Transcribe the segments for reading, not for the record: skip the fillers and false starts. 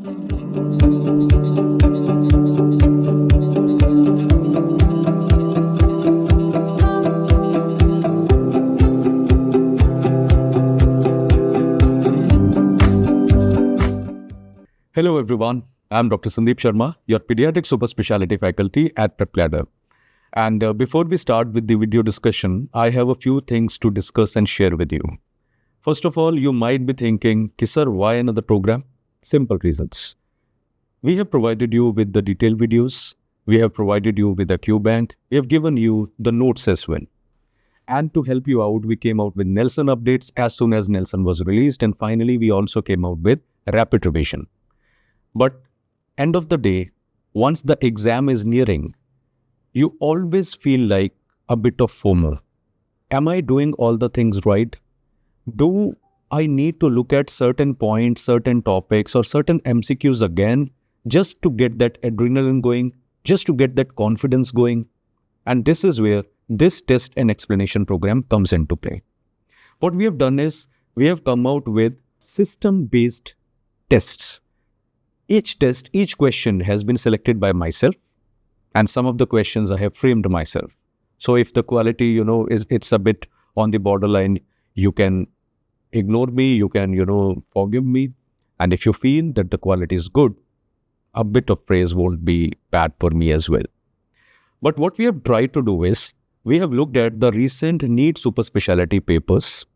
Hello everyone, I'm Dr. Sandeep Sharma, your Pediatric Super Speciality faculty at Pellagra. And before we start with the video discussion, I have a few things to discuss and share with you. First of all, you might be thinking, sir, why another program? Simple reasons. We have provided you with the detailed videos, we have provided you with a Q bank, we have given you the notes as well. And to help you out, we came out with Nelson updates as soon as Nelson was released, and finally we also came out with rapid revision. But end of the day, once the exam is nearing, you always feel like a bit of FOMO. Am I doing all the things right? Do I need to look at certain points, certain topics, or certain MCQs again just to get that adrenaline going, just to get that confidence going? And this is where this test and explanation program comes into play. What we have done is we have come out with system-based tests. Each test, each question has been selected by myself, and some of the questions I have framed myself. So if the quality, it's a bit on the borderline, you can ignore me, you can, forgive me. And if you feel that the quality is good, a bit of praise won't be bad for me as well. But what we have tried to do is, we have looked at the recent NEET super specialty papers.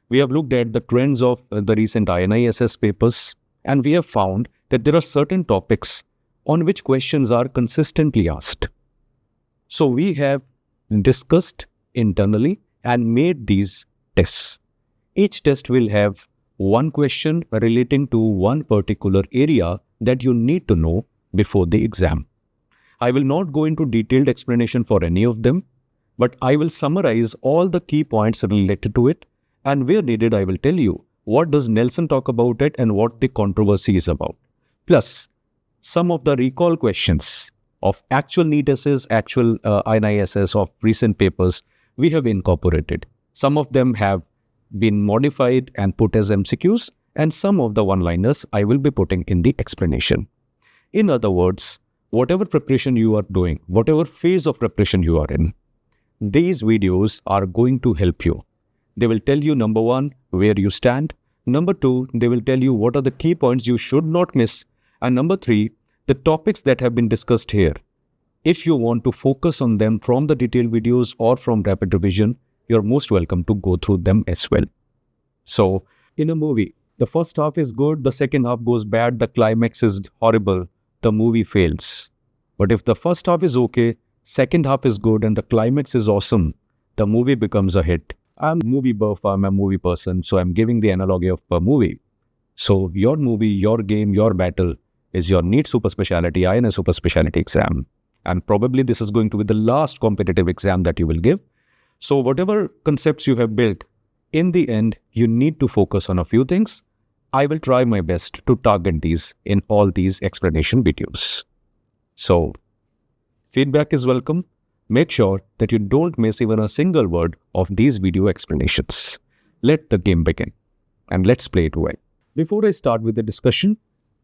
We have looked at the trends of the recent TnE SS papers, and we have found that there are certain topics on which questions are consistently asked. So we have discussed internally and made these tests. Each test will have one question relating to one particular area that you need to know before the exam. I will not go into detailed explanation for any of them, but I will summarize all the key points related to it, and where needed I will tell you what does Nelson talk about it and what the controversy is about. Plus, some of the recall questions of actual NEET SS, actual NISS of recent papers, we have incorporated. Some of them have been modified and put as MCQs, and some of the one-liners I will be putting in the explanation. In other words, whatever preparation you are doing, whatever phase of preparation you are in, these videos are going to help you. They will tell you, number one, where you stand. Number two, they will tell you what are the key points you should not miss. And number three, the topics that have been discussed here. If you want to focus on them from the detailed videos or from rapid revision, you're most welcome to go through them as well. So, in a movie, the first half is good, the second half goes bad, the climax is horrible, the movie fails. But if the first half is okay, second half is good, and the climax is awesome, the movie becomes a hit. I'm a movie buff, I'm a movie person, so I'm giving the analogy of a movie. So, your movie, your game, your battle is your NEET super specialty, INS super specialty exam. And probably this is going to be the last competitive exam that you will give. So whatever concepts you have built, in the end, you need to focus on a few things. I will try my best to target these in all these explanation videos. So, feedback is welcome. Make sure that you don't miss even a single word of these video explanations. Let the game begin, and let's play it well. Before I start with the discussion,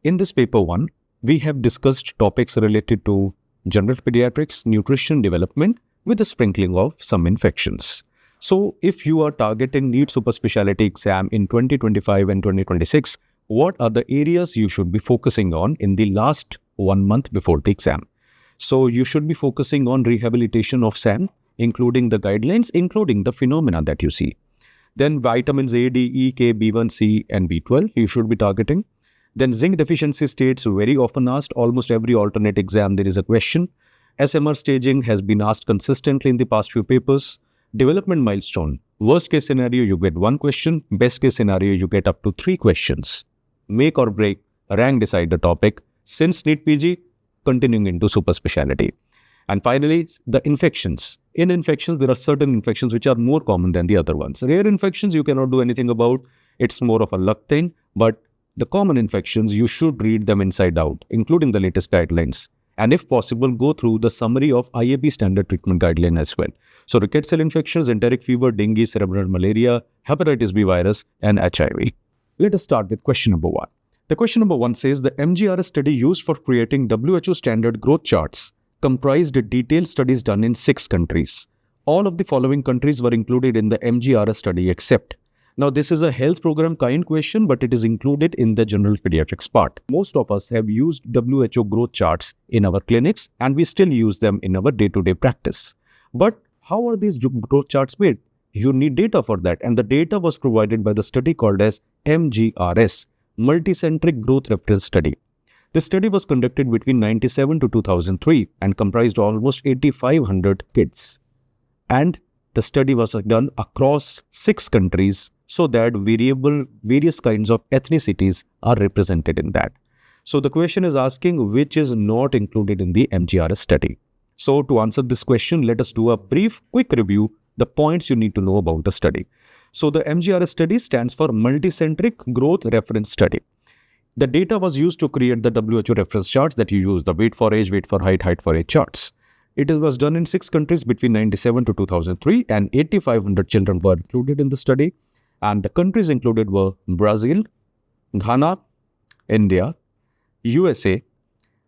in this paper 1, we have discussed topics related to General Pediatrics, Nutrition, Development with a sprinkling of some infections. So, if you are targeting NEET super specialty exam in 2025 and 2026, what are the areas you should be focusing on in the last 1 month before the exam? So, you should be focusing on rehabilitation of SAN, including the guidelines, including the phenomena that you see. Then vitamins A, D, E, K, B1, C and B12 you should be targeting. Then zinc deficiency states very often asked. Almost every alternate exam there is a question. SMR staging has been asked consistently in the past few papers. Development milestone. Worst case scenario you get 1 question. Best case scenario you get up to 3 questions. Make or break, rank decide the topic. Since NEET PG, continuing into super specialty. And finally, the infections. In infections, there are certain infections which are more common than the other ones. Rare infections you cannot do anything about. It's more of a luck thing. But the common infections, you should read them inside out, including the latest guidelines. And if possible, go through the summary of IAB standard treatment guideline as well. So rickets cell infections, enteric fever, dengue, cerebral malaria, hepatitis B virus, and HIV. Let us start with question number 1. The question number 1 says the MGRS study used for creating WHO standard growth charts comprised detailed studies done in 6 countries. All of the following countries were included in the MGRS study except. Now this is a health program kind question, but it is included in the general pediatrics part. Most of us have used WHO growth charts in our clinics and we still use them in our day-to-day practice. But how are these growth charts made? You need data for that, and the data was provided by the study called as MGRS, Multicentric Growth Reference Study. This study was conducted between 1997 to 2003 and comprised almost 8,500 kids. And the study was done across 6 countries so that various kinds of ethnicities are represented in that. So the question is asking which is not included in the MGRS study. So to answer this question, let us do a brief, quick review, the points you need to know about the study. So the MGRS study stands for Multicentric Growth Reference Study. The data was used to create the WHO reference charts that you use, the weight for age, weight for height, height for age charts. It was done in 6 countries between 1997 to 2003 and 8,500 children were included in the study. And the countries included were Brazil, Ghana, India, USA,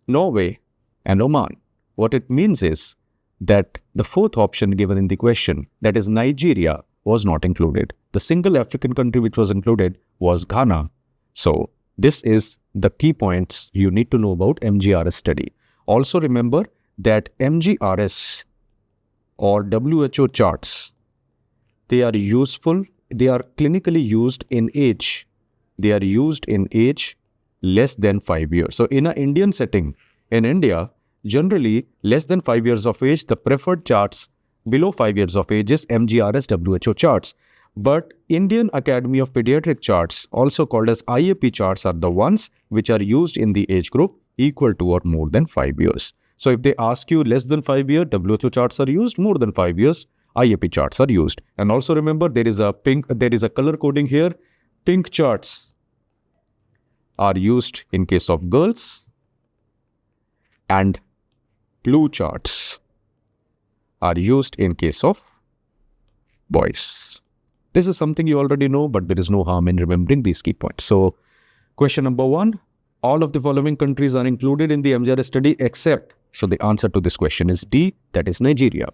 Norway, and Oman. What it means is that the 4th option given in the question, that is Nigeria, was not included. The single African country which was included was Ghana. So this is the key points you need to know about MGRS study. Also remember that MGRS or WHO charts, they are useful, they are clinically used in age. They are used in age less than 5 years. So in an Indian setting, in India, generally less than 5 years of age, the preferred charts below 5 years of age is MGRS WHO charts. But Indian Academy of Pediatric charts, also called as IAP charts, are the ones which are used in the age group equal to or more than 5 years. So if they ask you less than 5 years, WHO charts are used, more than 5 years, IAP charts are used. And also remember there is a color coding here. Pink charts are used in case of girls and blue charts are used in case of boys. This is something you already know, but there is no harm in remembering these key points. So, question number 1, all of the following countries are included in the MGRS study except, so the answer to this question is D, that is Nigeria.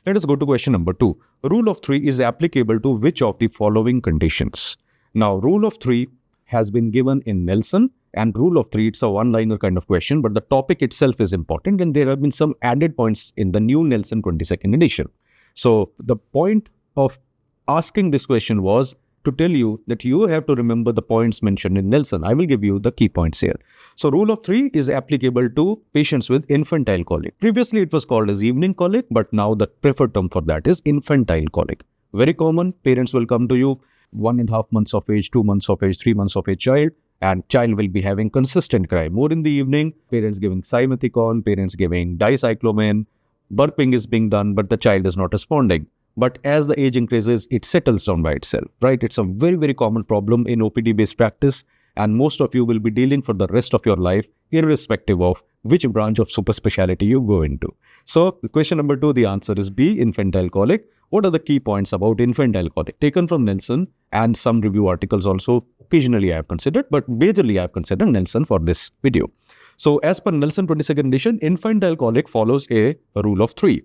Let us go to question number 2. Rule of 3 is applicable to which of the following conditions? Now, rule of 3 has been given in Nelson, and rule of 3, it's a one-liner kind of question, but the topic itself is important and there have been some added points in the new Nelson 22nd edition. So, the point of asking this question was to tell you that you have to remember the points mentioned in Nelson. I will give you the key points here. So, rule of 3 is applicable to patients with infantile colic. Previously, it was called as evening colic, but now the preferred term for that is infantile colic. Very common. Parents will come to you, 1.5 months of age, 2 months of age, 3 months of age child, and child will be having consistent cry. More in the evening, parents giving simethicone, parents giving dicyclomine, burping is being done, but the child is not responding. But as the age increases, it settles down by itself, right? It's a very, very common problem in OPD-based practice, and most of you will be dealing for the rest of your life, irrespective of which branch of super specialty you go into. So, question number 2, the answer is B, infantile colic. What are the key points about infantile colic? Taken from Nelson and some review articles also occasionally I have considered, but majorly I have considered Nelson for this video. So, as per Nelson 22nd edition, infantile colic follows a rule of 3.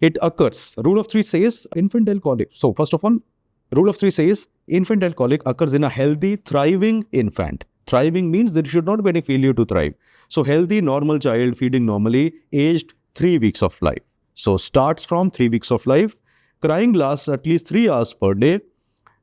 It occurs. Rule of 3 says infantile colic. So, first of all, rule of 3 says infantile colic occurs in a healthy, thriving infant. Thriving means there should not be any failure to thrive. So, healthy, normal child feeding normally, aged 3 weeks of life. So, starts from 3 weeks of life. Crying lasts at least 3 hours per day,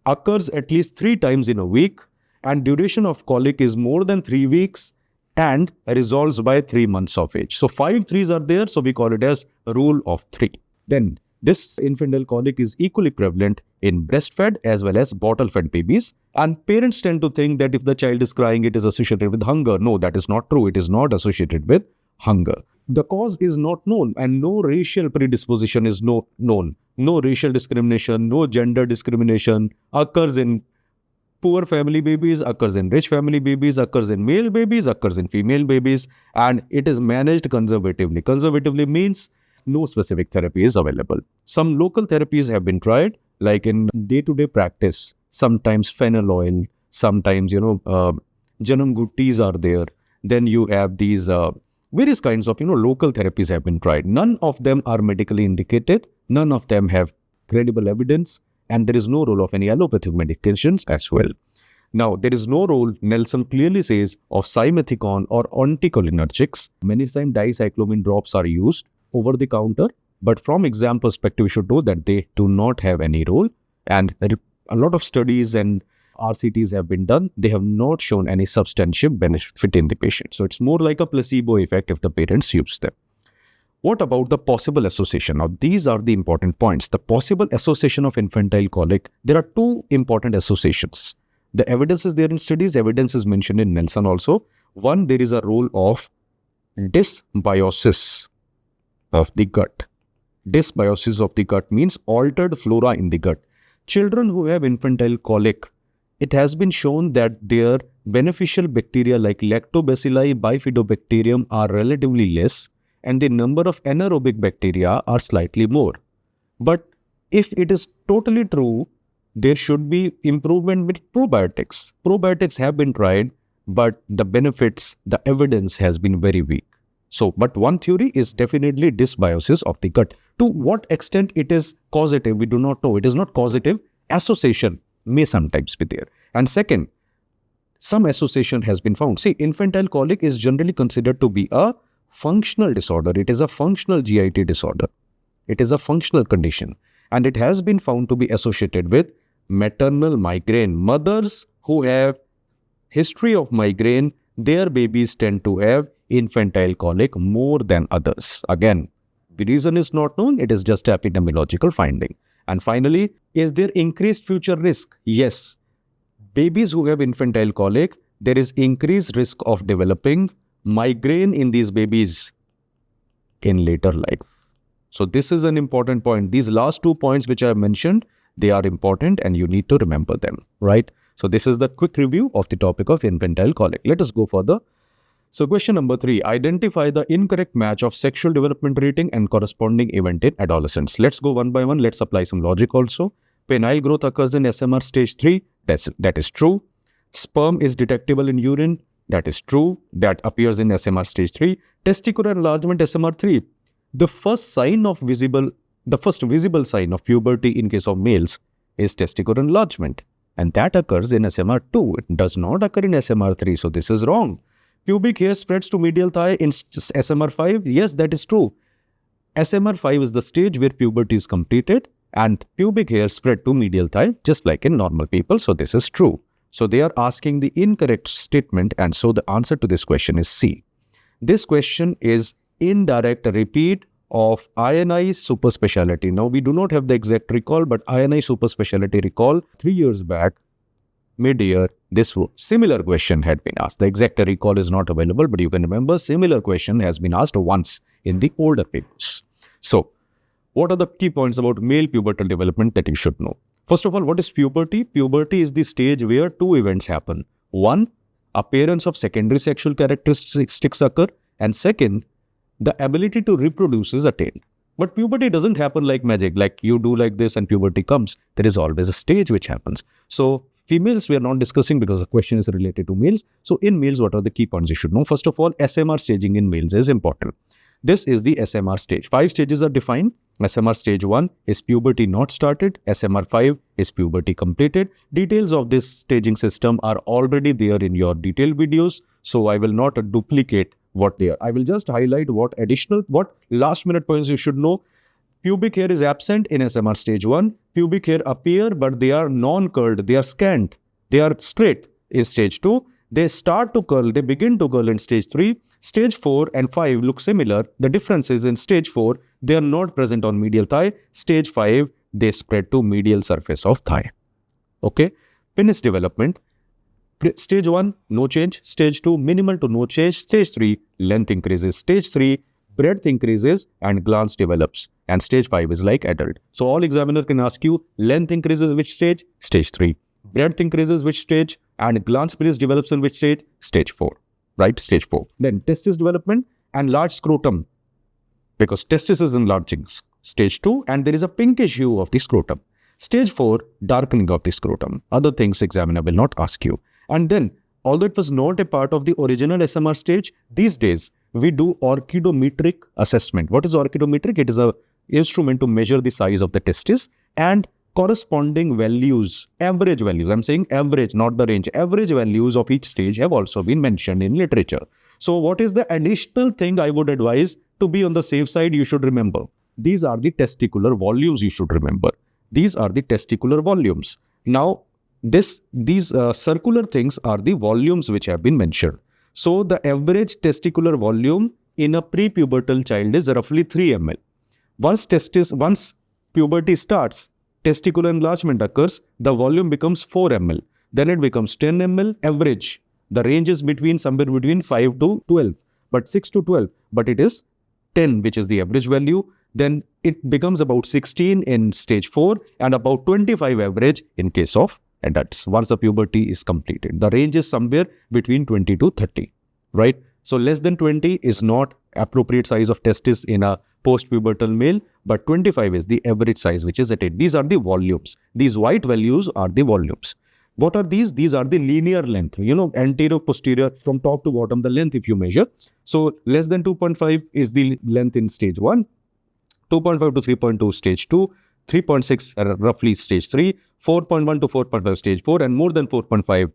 occurs at least 3 times in a week, and duration of colic is more than 3 weeks and resolves by 3 months of age. So, 5 3s are there, so we call it as rule of 3. Then, this infantile colic is equally prevalent in breastfed as well as bottle-fed babies. And parents tend to think that if the child is crying, it is associated with hunger. No, that is not true. It is not associated with hunger. The cause is not known and no racial predisposition is known. No racial discrimination, no gender discrimination occurs in poor family babies, occurs in rich family babies, occurs in male babies, occurs in female babies, and it is managed conservatively. Conservatively means no specific therapy is available. Some local therapies have been tried, like in day-to-day practice, sometimes phenol oil, sometimes, Janam Guttis are there. Then you have these various kinds of, local therapies have been tried. None of them are medically indicated. None of them have credible evidence. And there is no role of any allopathic medications as well. Now, there is no role, Nelson clearly says, of simethicone or anticholinergics. Many times dicyclomine drops are used over the counter, but from exam perspective, we should know that they do not have any role. And a lot of studies and RCTs have been done. They have not shown any substantial benefit in the patient. So it's more like a placebo effect if the parents use them. What about the possible association? Now, these are the important points. The possible association of infantile colic, there are two important associations. The evidence is there in studies, evidence is mentioned in Nelson also. One, there is a role of dysbiosis of the gut. Dysbiosis of the gut means altered flora in the gut. Children who have infantile colic, it has been shown that their beneficial bacteria like lactobacilli, bifidobacterium are relatively less and the number of anaerobic bacteria are slightly more. But if it is totally true, there should be improvement with probiotics. Probiotics have been tried, but the benefits, the evidence has been very weak. So, but one theory is definitely dysbiosis of the gut. To what extent it is causative, we do not know. It is not causative. Association may sometimes be there. And second, some association has been found. See, infantile colic is generally considered to be a functional disorder. It is a functional GIT disorder. It is a functional condition. And it has been found to be associated with maternal migraine. Mothers who have history of migraine, their babies tend to have infantile colic more than others. Again, the reason is not known. It is just epidemiological finding. And finally, is there increased future risk? Yes. Babies who have infantile colic, there is increased risk of developing migraine in these babies in later life. So this is an important point. These last 2 points which I have mentioned, they are important and you need to remember them, right? So this is the quick review of the topic of infantile colic. Let us go further. So question number 3, identify the incorrect match of sexual development rating and corresponding event in adolescents. Let's go one by one. Let's apply some logic also. Penile growth occurs in SMR stage 3. That is true. Sperm is detectable in urine. That is true. That appears in SMR stage 3. Testicular enlargement SMR 3. The first visible sign of puberty in case of males is testicular enlargement. And that occurs in SMR 2. It does not occur in SMR 3. So this is wrong. Pubic hair spreads to medial thigh in SMR 5. Yes, that is true. SMR 5 is the stage where puberty is completed and pubic hair spread to medial thigh just like in normal people. So this is true. So they are asking the incorrect statement and so the answer to this question is C. This question is indirect repeat of INI super specialty. Now we do not have the exact recall, but INI super specialty recall 3 years back, mid-year, this similar question had been asked. The exact recall is not available, but you can remember similar question has been asked once in the older papers. So what are the key points about male pubertal development that you should know? First of all, what is puberty? Puberty is the stage where 2 events happen. One, appearance of secondary sexual characteristics occur, and second, the ability to reproduce is attained. But puberty doesn't happen like magic, like you do like this and puberty comes. There is always a stage which happens. So females we are not discussing because the question is related to males. So in males, what are the key points you should know? First of all, SMR staging in males is important. This is the SMR stage. 5 stages are defined. SMR stage 1 is puberty not started. SMR 5 is puberty completed. Details of this staging system are already there in your detailed videos. So I will not duplicate what they are. I will just highlight what last minute points you should know. Pubic hair is absent in SMR stage 1. Pubic hair appear but they are non-curled. They are scant. They are straight in stage 2. They start to curl. They begin to curl in stage 3. Stage 4 and 5 look similar. The difference is in stage 4, they are not present on medial thigh. Stage 5, they spread to medial surface of thigh. Okay. Penis development. Stage 1, no change. Stage 2, minimal to no change. Stage 3, length increases. Stage 3, breadth increases and glans develops. And stage 5 is like adult. So all examiner can ask you, length increases which stage? Stage 3. Breadth increases which stage? And glans penis develops in which stage? Stage 4. Right? Stage 4. Then testis development and large scrotum. Because testis is enlarging. Stage 2, and there is a pinkish hue of the scrotum. Stage 4, darkening of the scrotum. Other things examiner will not ask you. And then Although it was not a part of the original SMR stage, these days we do orchidometric assessment. What is orchidometric? It is an instrument to measure the size of the testis, and corresponding values, average values, I'm saying average, not the range, average values of each stage have also been mentioned in literature. So what is the additional thing I would advise to be on the safe side? You should remember, these are the testicular volumes. You should remember, these are the testicular volumes. Now, these circular things are the volumes which have been mentioned. So the average testicular volume in a prepubertal child is roughly 3 ml. Once puberty starts, testicular enlargement occurs, the volume becomes 4 ml. Then it becomes 10 ml average. The range is somewhere between 5 to 12, but 6 to 12, but it is 10, which is the average value. Then it becomes about 16 in stage 4 and about 25 average in case of adults once the puberty is completed. The range is somewhere between 20 to 30, right? So less than 20 is not appropriate size of testis in a post-pubertal male, but 25 is the average size, which is at 8. These are the volumes. These white values are the volumes. What are these? These are the linear length, anterior, posterior, from top to bottom, the length if you measure. So less than 2.5 is the length in stage 1, 2.5 to 3.2 stage 2, 3.6 roughly stage 3, 4.1 to 4.5 stage 4, and more than 4.5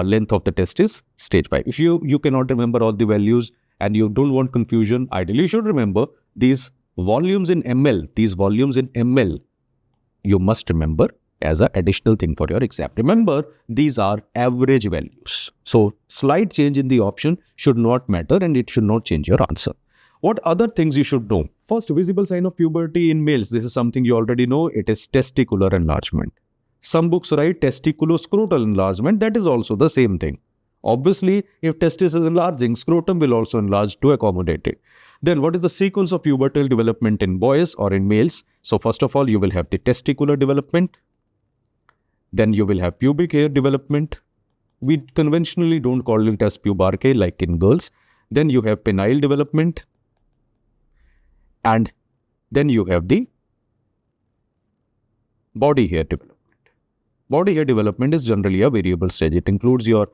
length of the testis stage 5. If you cannot remember all the values and you don't want confusion, ideally you should remember these volumes in ml. These volumes in ml you must remember as an additional thing for your exam. Remember, these are average values. So slight change in the option should not matter and it should not change your answer. What other things you should know? First, visible sign of puberty in males. This is something you already know. It is testicular enlargement. Some books write testiculo-scrotal enlargement. That is also the same thing. Obviously, if testis is enlarging, scrotum will also enlarge to accommodate it. Then what is the sequence of pubertal development in boys or in males? So first of all, you will have the testicular development. Then you will have pubic hair development. We conventionally don't call it as pubarche like in girls. Then you have penile development. And then you have the body hair development. Body hair development is generally a variable stage. It includes your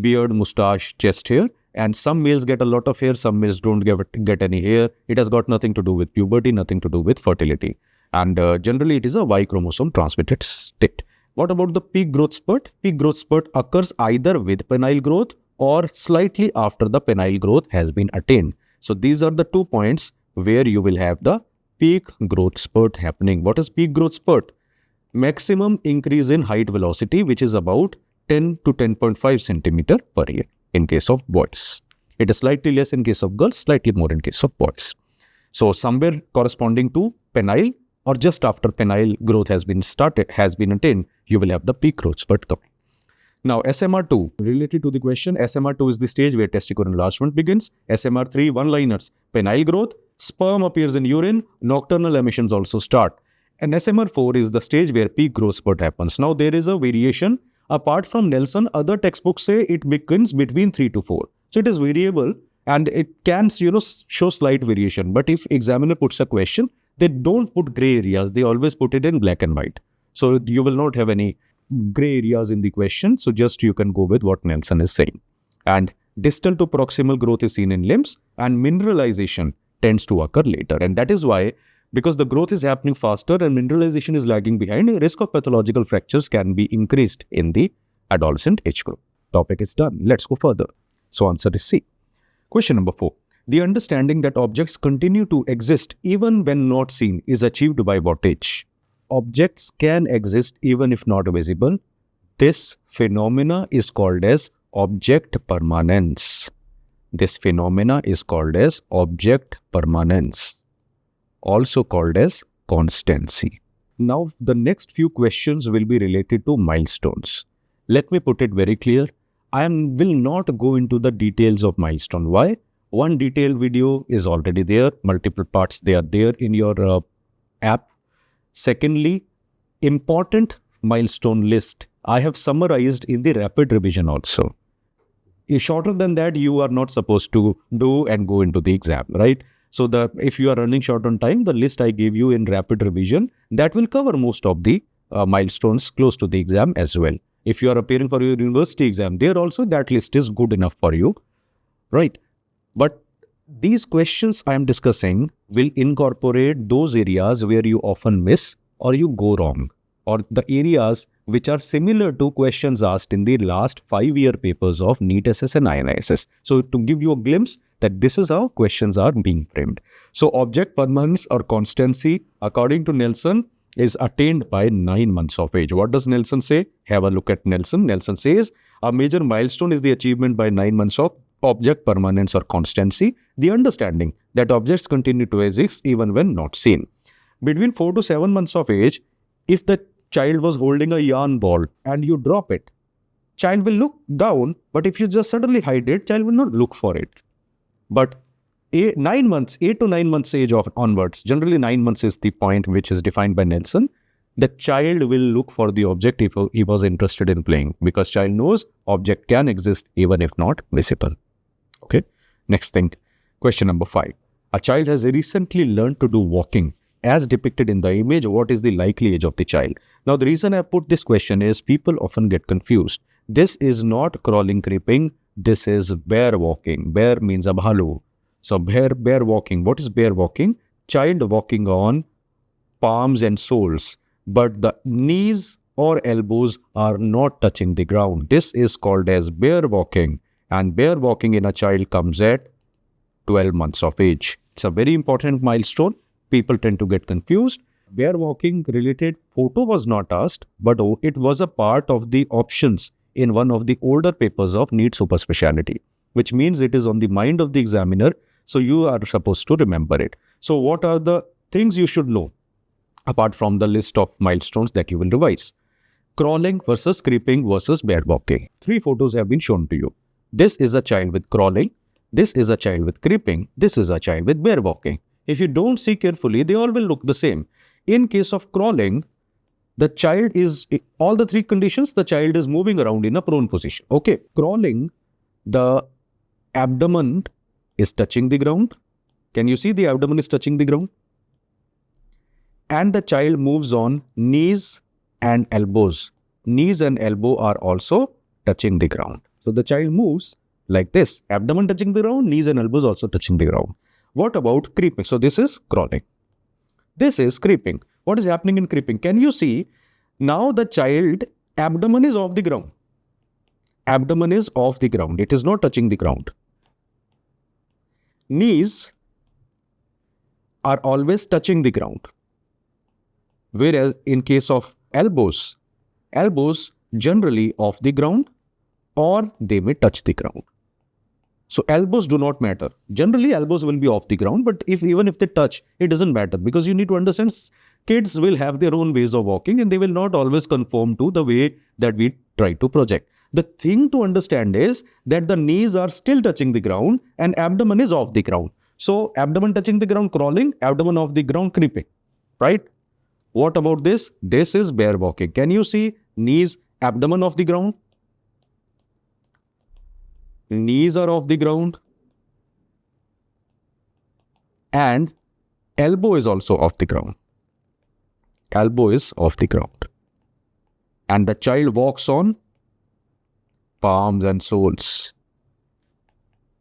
beard, mustache, chest hair, and some males get a lot of hair, some males don't get any hair. It has got nothing to do with puberty, nothing to do with fertility. And generally it is a Y chromosome transmitted state. What about the peak growth spurt? Peak growth spurt occurs either with penile growth or slightly after the penile growth has been attained. So these are the 2 points where you will have the peak growth spurt happening. What is peak growth spurt? Maximum increase in height velocity, which is about 10 to 10.5 centimeter per year in case of boys. It is slightly less in case of girls, slightly more in case of boys. So somewhere corresponding to penile or just after penile growth has been attained, you will have the peak growth spurt coming. Now, SMR2, related to the question, SMR2 is the stage where testicular enlargement begins. SMR3, one-liners, penile growth, sperm appears in urine, nocturnal emissions also start. And SMR4 is the stage where peak growth spurt happens. Now, there is a variation. Apart from Nelson, other textbooks say it begins between 3 to 4. So, it is variable and it can, show slight variation. But if examiner puts a question, they don't put gray areas. They always put it in black and white. So, you will not have any gray areas in the question. So, just you can go with what Nelson is saying. And distal to proximal growth is seen in limbs and mineralization tends to occur later. And that is why, because the growth is happening faster and mineralization is lagging behind, risk of pathological fractures can be increased in the adolescent age group. Topic is done. Let's go further. So answer is C. Question number 4. The understanding that objects continue to exist even when not seen is achieved by what age? Objects can exist even if not visible. This phenomena is called as object permanence. This phenomena is called as object permanence, also called as constancy. Now, the next few questions will be related to milestones. Let me put it very clear. I will not go into the details of milestone. Why? One detailed video is already there. Multiple parts, they are there in your app. Secondly, important milestone list I have summarized in the rapid revision also. Shorter than that, you are not supposed to do and go into the exam, right? So if you are running short on time, the list I gave you in rapid revision, that will cover most of the milestones close to the exam as well. If you are appearing for your university exam, there also that list is good enough for you, right? But these questions I am discussing will incorporate those areas where you often miss or you go wrong, or the areas which are similar to questions asked in the last 5-year papers of NEET SS and INISS. So to give you a glimpse that this is how questions are being framed. So object permanence or constancy, according to Nelson, is attained by 9 months of age. What does Nelson say? Have a look at Nelson. Nelson says a major milestone is the achievement by 9 months of object permanence or constancy, the understanding that objects continue to exist even when not seen. Between 4 to 7 months of age, if the child was holding a yarn ball and you drop it, child will look down, but if you just suddenly hide it, child will not look for it. But 8 to 9 months age onwards, generally 9 months is the point which is defined by Nelson, the child will look for the object if he was interested in playing, because child knows object can exist even if not visible. Okay, next thing, question number 5. A child has recently learned to do walking. As depicted in the image, what is the likely age of the child? Now, the reason I put this question is people often get confused. This is not crawling, creeping. This is bear walking. Bear means a bhalu. So, bear walking. What is bear walking? Child walking on palms and soles, but the knees or elbows are not touching the ground. This is called as bear walking. And bear walking in a child comes at 12 months of age. It's a very important milestone. People tend to get confused. Bear walking related photo was not asked, but it was a part of the options in one of the older papers of NEET super speciality, which means it is on the mind of the examiner. So you are supposed to remember it. So what are the things you should know apart from the list of milestones that you will revise? Crawling versus creeping versus bear walking. 3 photos have been shown to you. This is a child with crawling. This is a child with creeping. This is a child with bear walking. If you don't see carefully, they all will look the same. In case of crawling, the child is, all the 3 conditions, the child is moving around in a prone position. Okay, crawling, the abdomen is touching the ground. Can you see the abdomen is touching the ground? And the child moves on knees and elbows. Knees and elbow are also touching the ground. So the child moves like this, abdomen touching the ground, knees and elbows also touching the ground. What about creeping? So this is crawling. This is creeping. What is happening in creeping? Can you see? Now the child abdomen is off the ground. Abdomen is off the ground. It is not touching the ground. Knees are always touching the ground. Whereas in case of elbows generally off the ground or they may touch the ground. So elbows do not matter. Generally elbows will be off the ground, but even if they touch, it doesn't matter, because you need to understand kids will have their own ways of walking and they will not always conform to the way that we try to project. The thing to understand is that the knees are still touching the ground and abdomen is off the ground. So abdomen touching the ground, crawling, abdomen off the ground, creeping, right? What about this? This is bear walking. Can you see knees, abdomen off the ground? Knees are off the ground and elbow is also off the ground. Elbow is off the ground. And the child walks on palms and soles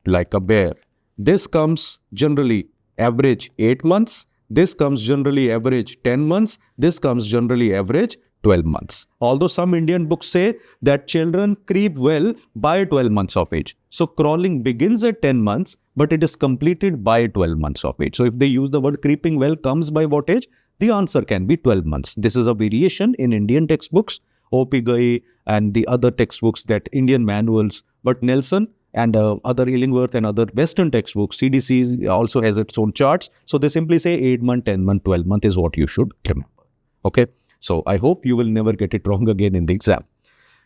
like a bear. This comes generally average 8 months. This comes generally average 10 months. This comes generally average 12 months. Although some Indian books say that children creep well by 12 months of age. So crawling begins at 10 months, but it is completed by 12 months of age. So if they use the word creeping well comes by what age? The answer can be 12 months. This is a variation in Indian textbooks, O.P. Ghai and the other textbooks, that Indian manuals. But Nelson and other Illingworth and other Western textbooks, CDC also has its own charts. So they simply say 8 month, 10 month, 12 month is what you should remember. Okay. So I hope you will never get it wrong again in the exam.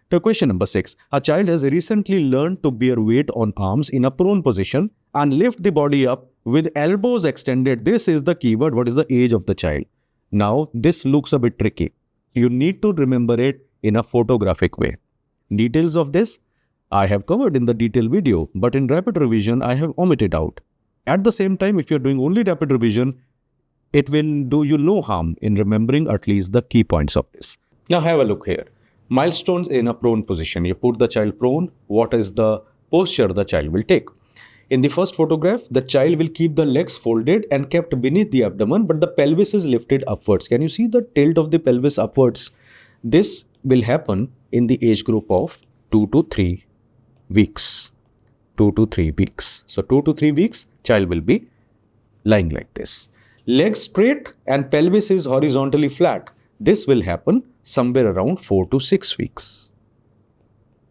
To question number 6. A child has recently learned to bear weight on arms in a prone position and lift the body up with elbows extended. This is the keyword. What is the age of the child? Now, this looks a bit tricky. You need to remember it in a photographic way. Details of this I have covered in the detailed video, but in rapid revision, I have omitted out. At the same time, if you're doing only rapid revision, it will do you no harm in remembering at least the key points of this. Now have a look here. Milestones in a prone position. You put the child prone. What is the posture the child will take? In the first photograph, the child will keep the legs folded and kept beneath the abdomen, but the pelvis is lifted upwards. Can you see the tilt of the pelvis upwards? This will happen in the age group of 2 to 3 weeks. 2 to 3 weeks. So 2 to 3 weeks, child will be lying like this. Legs straight and pelvis is horizontally flat. This will happen somewhere around 4 to 6 weeks.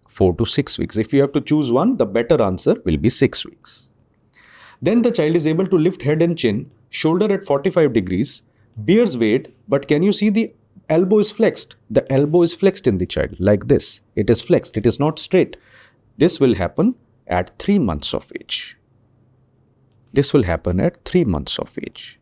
4 to 6 weeks. If you have to choose one, the better answer will be 6 weeks. Then the child is able to lift head and chin, shoulder at 45 degrees, bears weight, but can you see the elbow is flexed? The elbow is flexed in the child like this. It is flexed. It is not straight. This will happen at 3 months of age. This will happen at 3 months of age.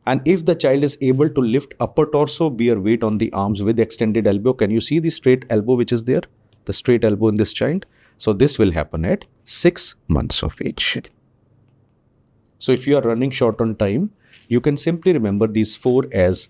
And if the child is able to lift upper torso, bear weight on the arms with extended elbow, can you see the straight elbow which is there? The straight elbow in this child. So this will happen at 6 months of age. So if you are running short on time, you can simply remember these 4 as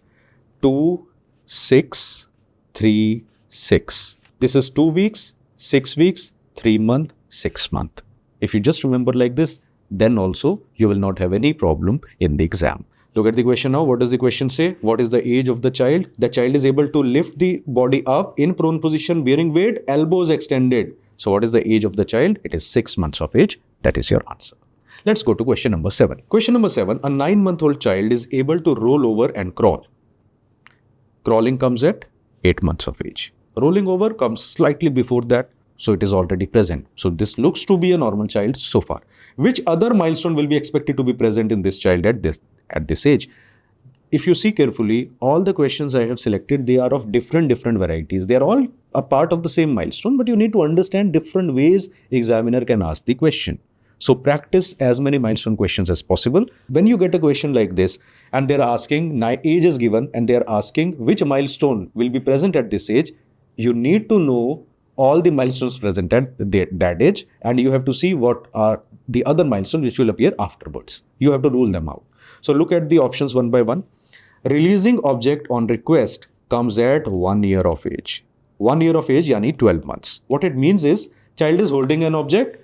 2, 6, 3, 6. This is 2 weeks, 6 weeks, 3 month, 6 month. If you just remember like this, then also you will not have any problem in the exam. Look at the question now. What does the question say? What is the age of the child? The child is able to lift the body up in prone position, bearing weight, elbows extended. So what is the age of the child? It is 6 months of age. That is your answer. Let's go to question number 7. Question number 7. A 9-month-old child is able to roll over and crawl. Crawling comes at 8 months of age. Rolling over comes slightly before that. So it is already present. So this looks to be a normal child so far. Which other milestone will be expected to be present in this child at this age? If you see carefully, all the questions I have selected, they are of different varieties. They are all a part of the same milestone, but you need to understand different ways examiner can ask the question. So practice as many milestone questions as possible. When you get a question like this and they're asking, age is given and they're asking which milestone will be present at this age, you need to know all the milestones present at that age, and you have to see what are the other milestones which will appear afterwards. You have to rule them out. So look at the options one by one. Releasing object on request comes at 1 year of age. 1 year of age, yani 12 months. What it means is, child is holding an object.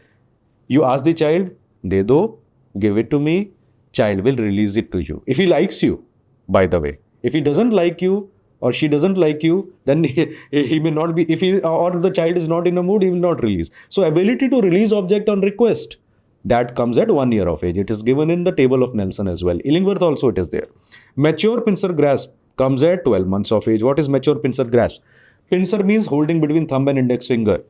You ask the child, de do, give it to me. Child will release it to you. If he likes you, by the way. If he doesn't like you, or she doesn't like you, then he may not be, or the child is not in a mood, he will not release. So ability to release object on request, that comes at 1 year of age. It is given in the table of Nelson as well. Illingworth also it is there. Mature pincer grasp comes at 12 months of age. What is mature pincer grasp? Pincer means holding between thumb and index finger.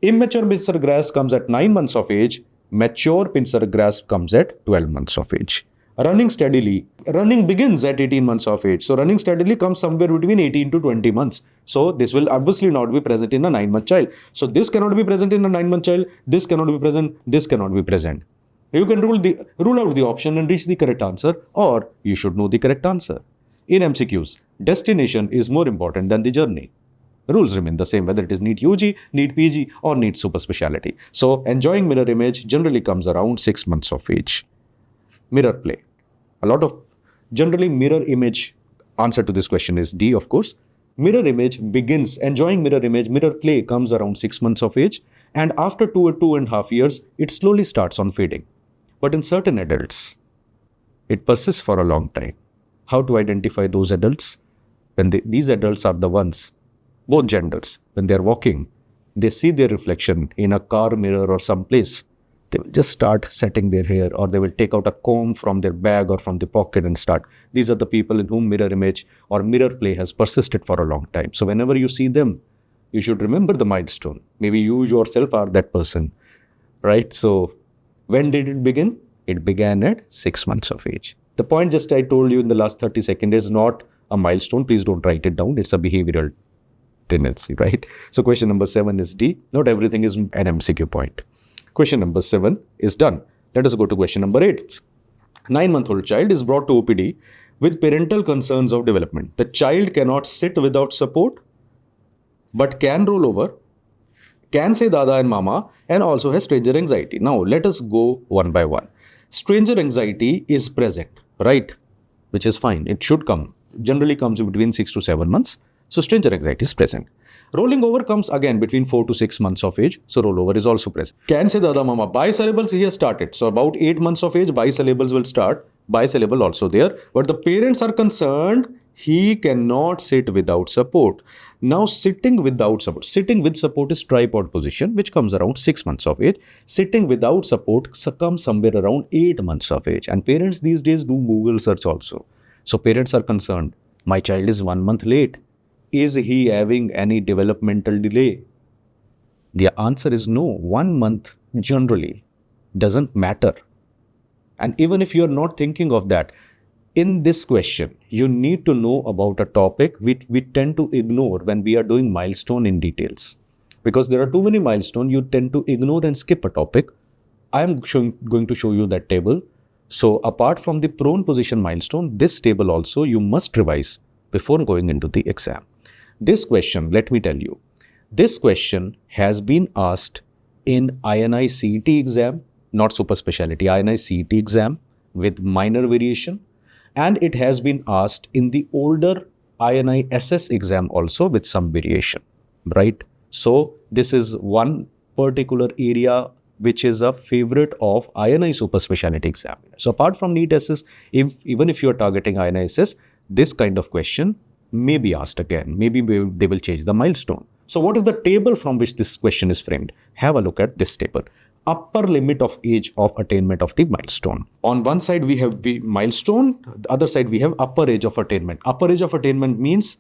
Immature pincer grasp comes at 9 months of age. Mature pincer grasp comes at 12 months of age. Running steadily. Running begins at 18 months of age. So running steadily comes somewhere between 18 to 20 months. So this will obviously not be present in a 9-month child. So this cannot be present in a 9-month child. This cannot be present. This cannot be present. You can rule out the option and reach the correct answer, or you should know the correct answer. In MCQs, destination is more important than the journey. Rules remain the same whether it is NEET UG, NEET PG or NEET super speciality. So enjoying mirror image generally comes around 6 months of age. Mirror play. A lot of generally mirror image, answer to this question is D, of course. Mirror image begins, enjoying mirror image, mirror play comes around 6 months of age, and after 2.5 years, it slowly starts on fading. But in certain adults, it persists for a long time. How to identify those adults? When these adults are the ones, both genders, when they're walking, they see their reflection in a car mirror or someplace. They will just start setting their hair, or they will take out a comb from their bag or from the pocket and start. These are the people in whom mirror image or mirror play has persisted for a long time. So whenever you see them, you should remember the milestone. Maybe you yourself are that person, right? So when did it begin? It began at 6 months of age. The point just I told you in the last 30 seconds is not a milestone. Please don't write it down. It's a behavioral tendency, right? So question number 7 is D. Not everything is an MCQ point. Question number 7 is done. Let us go to question number 8. 9-month-old child is brought to OPD with parental concerns of development. The child cannot sit without support, but can roll over, can say dada and mama, and also has stranger anxiety. Now, let us go one by one. Stranger anxiety is present, right? Which is fine. It should come. Generally comes between 6 to 7 months. So, stranger anxiety is present. Rolling over comes again between 4 to 6 months of age. So rollover is also present. Can say Dada Mama, bisyllables he has started. So about 8 months of age, bisyllables will start. Bisyllable also there. But the parents are concerned he cannot sit without support. Now sitting without support. Sitting with support is tripod position, which comes around 6 months of age. Sitting without support comes somewhere around 8 months of age. And parents these days do Google search also. So parents are concerned. My child is 1 month late. Is he having any developmental delay? The answer is no. 1 month generally doesn't matter. And even if you are not thinking of that, in this question, you need to know about a topic which we tend to ignore when we are doing milestone in details. Because there are too many milestones, you tend to ignore and skip a topic. I am going to show you that table. So apart from the prone position milestone, this table also you must revise before going into the exam. This question, let me tell you, this question has been asked in INI CET exam, not super specialty, INI CET exam with minor variation. And it has been asked in the older INI SS exam also with some variation, right? So this is one particular area which is a favorite of INI super specialty examiner. So apart from NEET SS, even if you are targeting INI SS, this kind of question may be asked again. Maybe they will change the milestone. So what is the table from which this question is framed? Have a look at this table. Upper limit of age of attainment of the milestone. On one side we have the milestone, the other side we have upper age of attainment. Upper age of attainment means,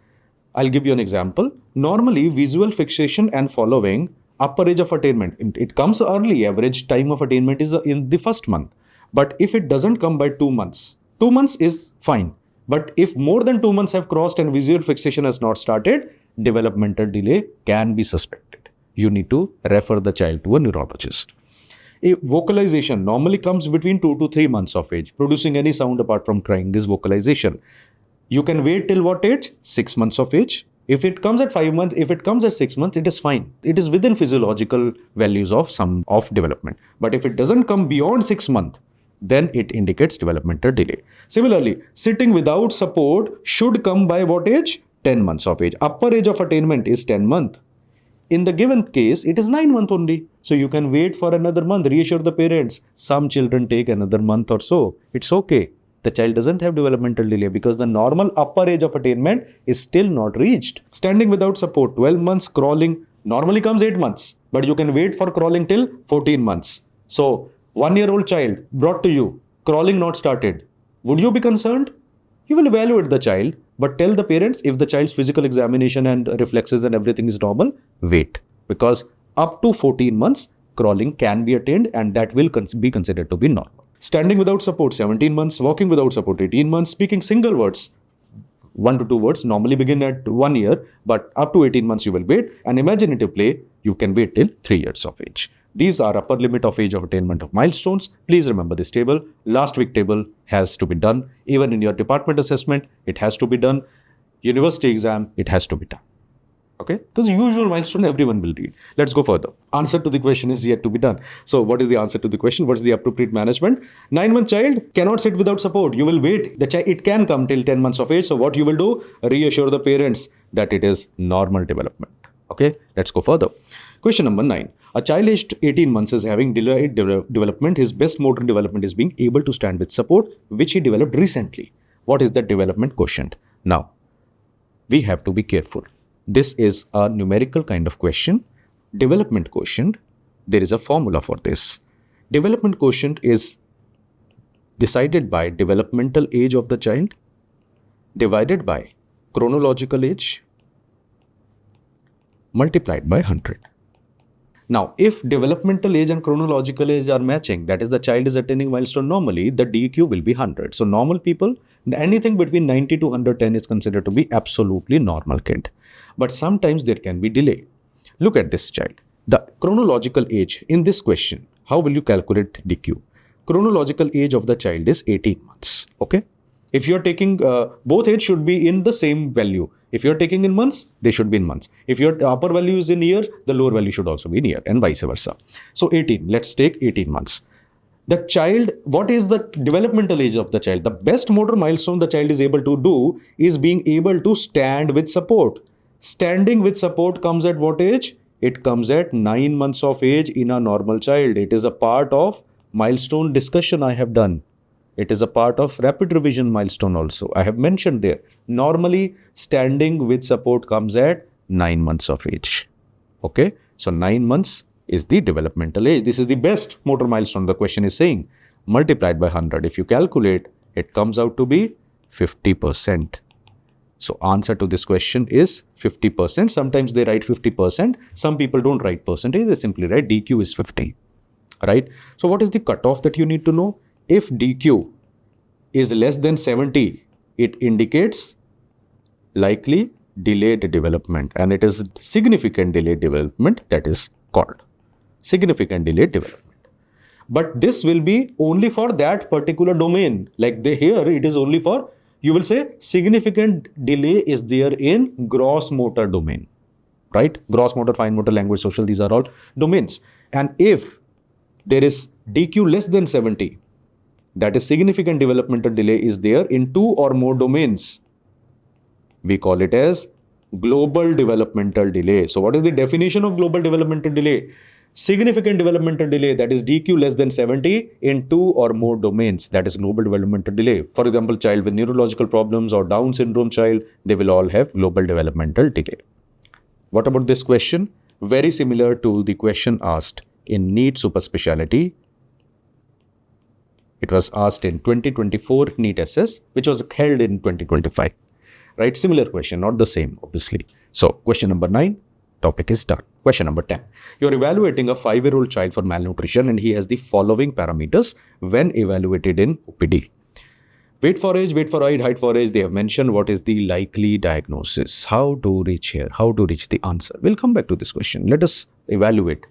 I'll give you an example. Normally visual fixation and following, upper age of attainment, it comes early. Average time of attainment is in the first month. But if it doesn't come by 2 months, 2 months is fine. But if more than 2 months have crossed and visual fixation has not started, developmental delay can be suspected. You need to refer the child to a neurologist. A vocalization normally comes between 2 to 3 months of age. Producing any sound apart from crying is vocalization. You can wait till what age? 6 months of age. If it comes at 5 months, if it comes at 6 months, it is fine. It is within physiological values of development. But if it doesn't come beyond 6 months, then it indicates developmental delay. Similarly, sitting without support should come by what age? 10 months of age. Upper age of attainment is 10 months. In the given case, it is 9 months only. So you can wait for another month, reassure the parents. Some children take another month or so. It's okay. The child doesn't have developmental delay because the normal upper age of attainment is still not reached. Standing without support, 12 months, crawling, normally comes 8 months. But you can wait for crawling till 14 months. So 1-year-old child brought to you, crawling not started. Would you be concerned? You will evaluate the child, but tell the parents if the child's physical examination and reflexes and everything is normal, wait. Because up to 14 months, crawling can be attained and that will be considered to be normal. Standing without support, 17 months. Walking without support, 18 months. Speaking single words, 1 to 2 words, normally begin at 1 year, but up to 18 months you will wait. And imaginative play, you can wait till 3 years of age. These are upper limit of age of attainment of milestones. Please remember this table. Last week table has to be done. Even in your department assessment, it has to be done. University exam, it has to be done. Okay? Because usual milestone everyone will read. Let's go further. Answer to the question is yet to be done. So what is the answer to the question? What is the appropriate management? 9-month child cannot sit without support. You will wait. The child, it can come till 10 months of age. So what you will do? Reassure the parents that it is normal development. Okay? Let's go further. Question number 9. A child aged 18 months is having delayed development. His best motor development is being able to stand with support, which he developed recently. What is the development quotient? Now, we have to be careful. This is a numerical kind of question. Development quotient, there is a formula for this. Development quotient is decided by developmental age of the child divided by chronological age multiplied by 100. Now, if developmental age and chronological age are matching, that is the child is attaining milestone normally, the DQ will be 100. So normal people, anything between 90 to 110 is considered to be absolutely normal kid. But sometimes there can be delay. Look at this child. The chronological age in this question, how will you calculate DQ? Chronological age of the child is 18 months. Okay? If you are taking, both age should be in the same value. If you are taking in months, they should be in months. If your upper value is in year, the lower value should also be in year and vice versa. So 18, let's take 18 months. The child, what is the developmental age of the child? The best motor milestone the child is able to do is being able to stand with support. Standing with support comes at what age? It comes at 9 months of age in a normal child. It is a part of milestone discussion I have done. It is a part of rapid revision milestone also. I have mentioned there. Normally, standing with support comes at 9 months of age. Okay. So 9 months is the developmental age. This is the best motor milestone. The question is saying multiplied by 100. If you calculate, it comes out to be 50%. So answer to this question is 50%. Sometimes they write 50%. Some people don't write percentage. They simply write DQ is 50. Right? So what is the cutoff that you need to know? If DQ is less than 70, it indicates likely delayed development, and it is significant delayed development that is called significant delayed development. But this will be only for that particular domain. Like here, it is only for, you will say significant delay is there in gross motor domain, right? Gross motor, fine motor, language, social, these are all domains. And if there is DQ less than 70, that is significant developmental delay is there in 2 or more domains. We call it as global developmental delay. So what is the definition of global developmental delay? Significant developmental delay, that is DQ less than 70 in 2 or more domains. That is global developmental delay. For example, child with neurological problems or Down syndrome child, they will all have global developmental delay. What about this question? Very similar to the question asked in NEET super specialty. It was asked in 2024 NEET SS, which was held in 2025. Right? Similar question, not the same, obviously. So, question number 9, topic is done. Question number 10. You're evaluating a 5-year-old child for malnutrition and he has the following parameters when evaluated in OPD. Weight for age, weight for height, height for age. They have mentioned what is the likely diagnosis. How to reach here? How to reach the answer? We'll come back to this question. Let us evaluate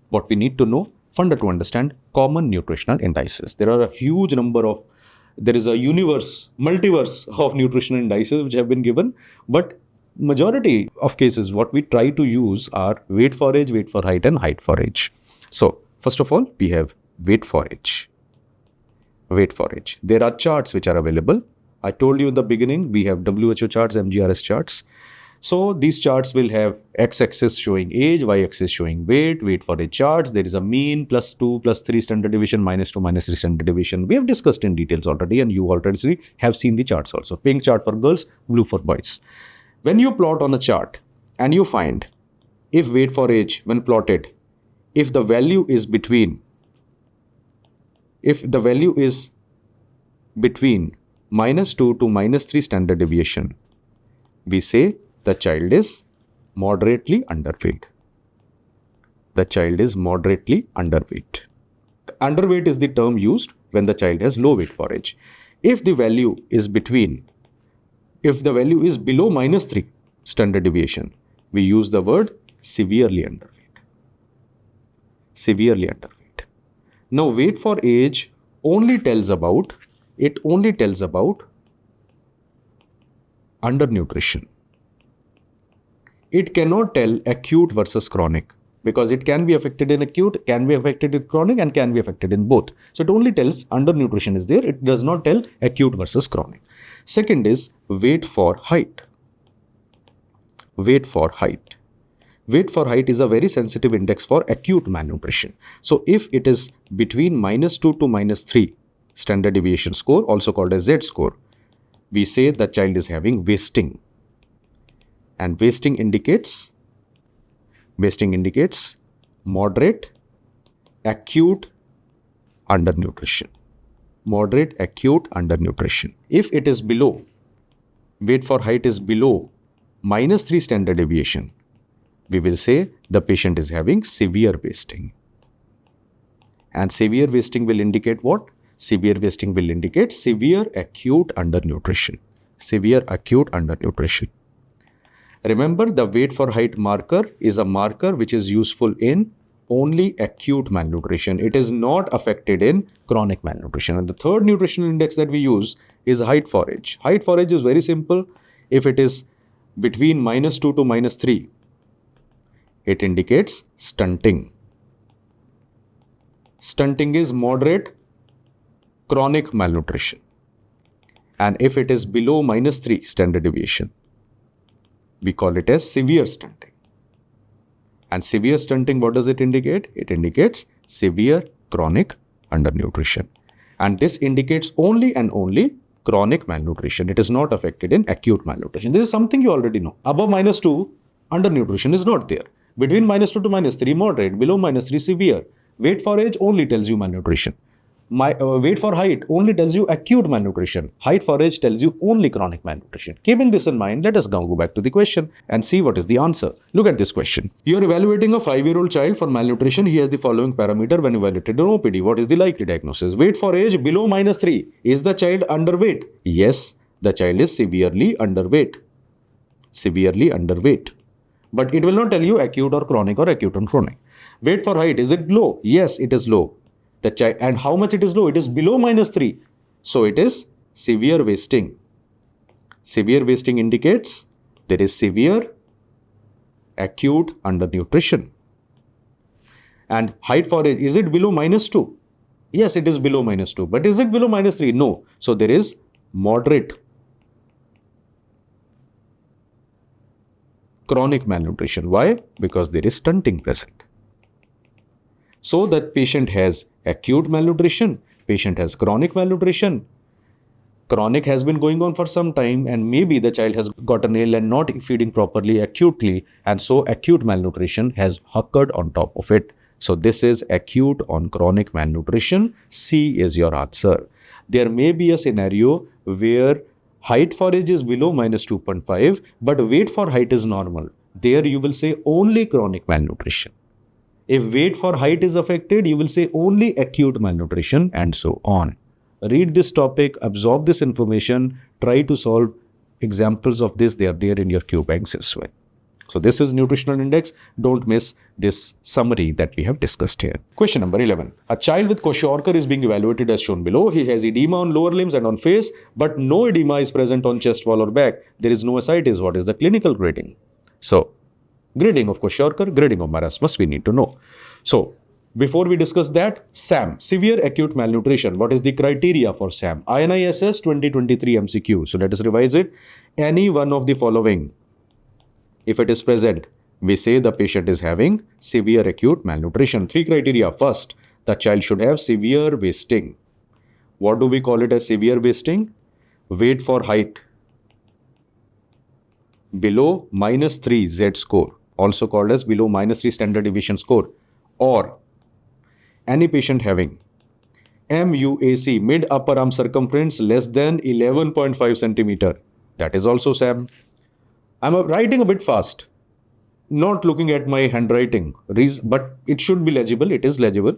what we need to know. Funda to understand common nutritional indices. There are a huge number of, there is a multiverse of nutritional indices which have been given, but majority of cases what we try to use are weight for age, weight for height and height for age. So first of all, we have weight for age. Weight for age. There are charts which are available. I told you in the beginning, we have WHO charts, MGRS charts. So these charts will have x-axis showing age, y-axis showing weight, weight for age charts. There is a mean, +2, +3 standard deviation, -2, -3 standard deviation. We have discussed in details already and you already have seen the charts also. Pink chart for girls, blue for boys. When you plot on a chart and you find if weight for age when plotted, if the value is between -2 to -3 standard deviation, we say the child is moderately underweight. The child is moderately underweight. Underweight is the term used when the child has low weight for age. If the value is below -3 standard deviation, we use the word severely underweight. Severely underweight. Now, weight for age only tells about undernutrition. It cannot tell acute versus chronic because it can be affected in acute, can be affected in chronic and can be affected in both. So it only tells undernutrition is there. It does not tell acute versus chronic. Second is weight for height. Weight for height. Weight for height is a very sensitive index for acute malnutrition. So if it is between -2 to -3 standard deviation score, also called as Z score, we say the child is having wasting. And wasting indicates moderate acute undernutrition. Moderate acute undernutrition. If it is below, weight for height is below -3 standard deviation, we will say the patient is having severe wasting. And severe wasting will indicate what? Severe wasting will indicate severe acute undernutrition. Severe acute undernutrition. Remember, the weight for height marker is a marker which is useful in only acute malnutrition. It is not affected in chronic malnutrition. And the third nutritional index that we use is height for age. Height for age is very simple. If it is between -2 to -3, it indicates stunting. Stunting is moderate chronic malnutrition. And if it is below -3 standard deviation, we call it as severe stunting. And severe stunting, what does it indicate? It indicates severe chronic undernutrition. And this indicates only and only chronic malnutrition. It is not affected in acute malnutrition. This is something you already know. Above -2, undernutrition is not there. Between -2 to -3, moderate. Below -3, severe. Weight for age only tells you malnutrition. Weight for height only tells you acute malnutrition. Height for age tells you only chronic malnutrition. Keeping this in mind, let us now go back to the question and see what is the answer. Look at this question. You are evaluating a 5-year-old child for malnutrition. He has the following parameter when evaluated in OPD. What is the likely diagnosis? Weight for age below -3. Is the child underweight? Yes, the child is severely underweight. Severely underweight. But it will not tell you acute or chronic or acute and chronic. Weight for height, is it low? Yes, it is low. The child, and how much it is low? It is below -3. So it is severe wasting. Severe wasting indicates there is severe acute undernutrition. And height for age, is it below -2? Yes, it is below -2. But is it below -3? No. So there is moderate chronic malnutrition. Why? Because there is stunting present. So that patient has acute malnutrition, patient has chronic malnutrition. Chronic has been going on for some time and maybe the child has gotten ill and not feeding properly acutely, and so acute malnutrition has occurred on top of it. So this is acute on chronic malnutrition. C is your answer. There may be a scenario where height for age is below -2.5 but weight for height is normal. There you will say only chronic malnutrition. If weight for height is affected, you will say only acute malnutrition and so on. Read this topic, absorb this information, try to solve examples of this. They are there in your Q banks as well. So this is nutritional index. Don't miss this summary that we have discussed here. Question number 11. A child with Kwashiorkor is being evaluated as shown below. He has edema on lower limbs and on face, but no edema is present on chest wall or back. There is no ascites. What is the clinical grading? So, grading of Kwashiorkor, grading of marasmus, we need to know. So, before we discuss that, SAM, severe acute malnutrition. What is the criteria for SAM? TnE SS 2023 MCQ. So, let us revise it. Any one of the following, if it is present, we say the patient is having severe acute malnutrition. 3 criteria. First, the child should have severe wasting. What do we call it as severe wasting? Weight for height below -3 Z score, also called as below -3 standard deviation score, or any patient having MUAC, mid upper arm circumference, less than 11.5 centimeter. That is also SAM. I'm writing a bit fast, not looking at my handwriting, but it should be legible. It is legible.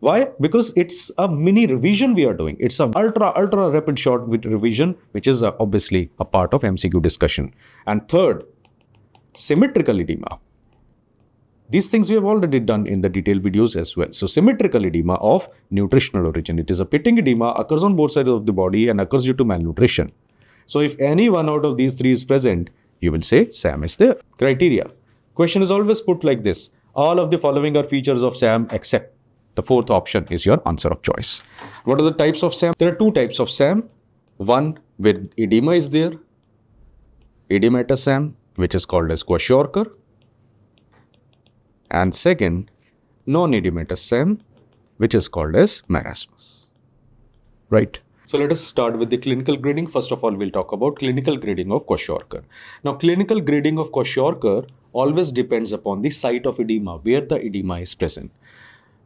Why? Because it's a mini revision we are doing. It's a ultra rapid short with revision, which is obviously a part of MCQ discussion. And third, symmetrical edema. These things we have already done in the detailed videos as well. So symmetrical edema of nutritional origin. It is a pitting edema, occurs on both sides of the body and occurs due to malnutrition. So if any one out of these 3 is present, you will say SAM is there. Criteria. Question is always put like this. All of the following are features of SAM except the 4th option is your answer of choice. What are the types of SAM? There are 2 types of SAM. One where edema is there, edematous SAM, which is called as Kwashiorkor. And second, non-edematous SAM, which is called as marasmus. Right. So let us start with the clinical grading. First of all, we'll talk about clinical grading of Kwashiorkor. Now, clinical grading of Kwashiorkor always depends upon the site of edema, where the edema is present.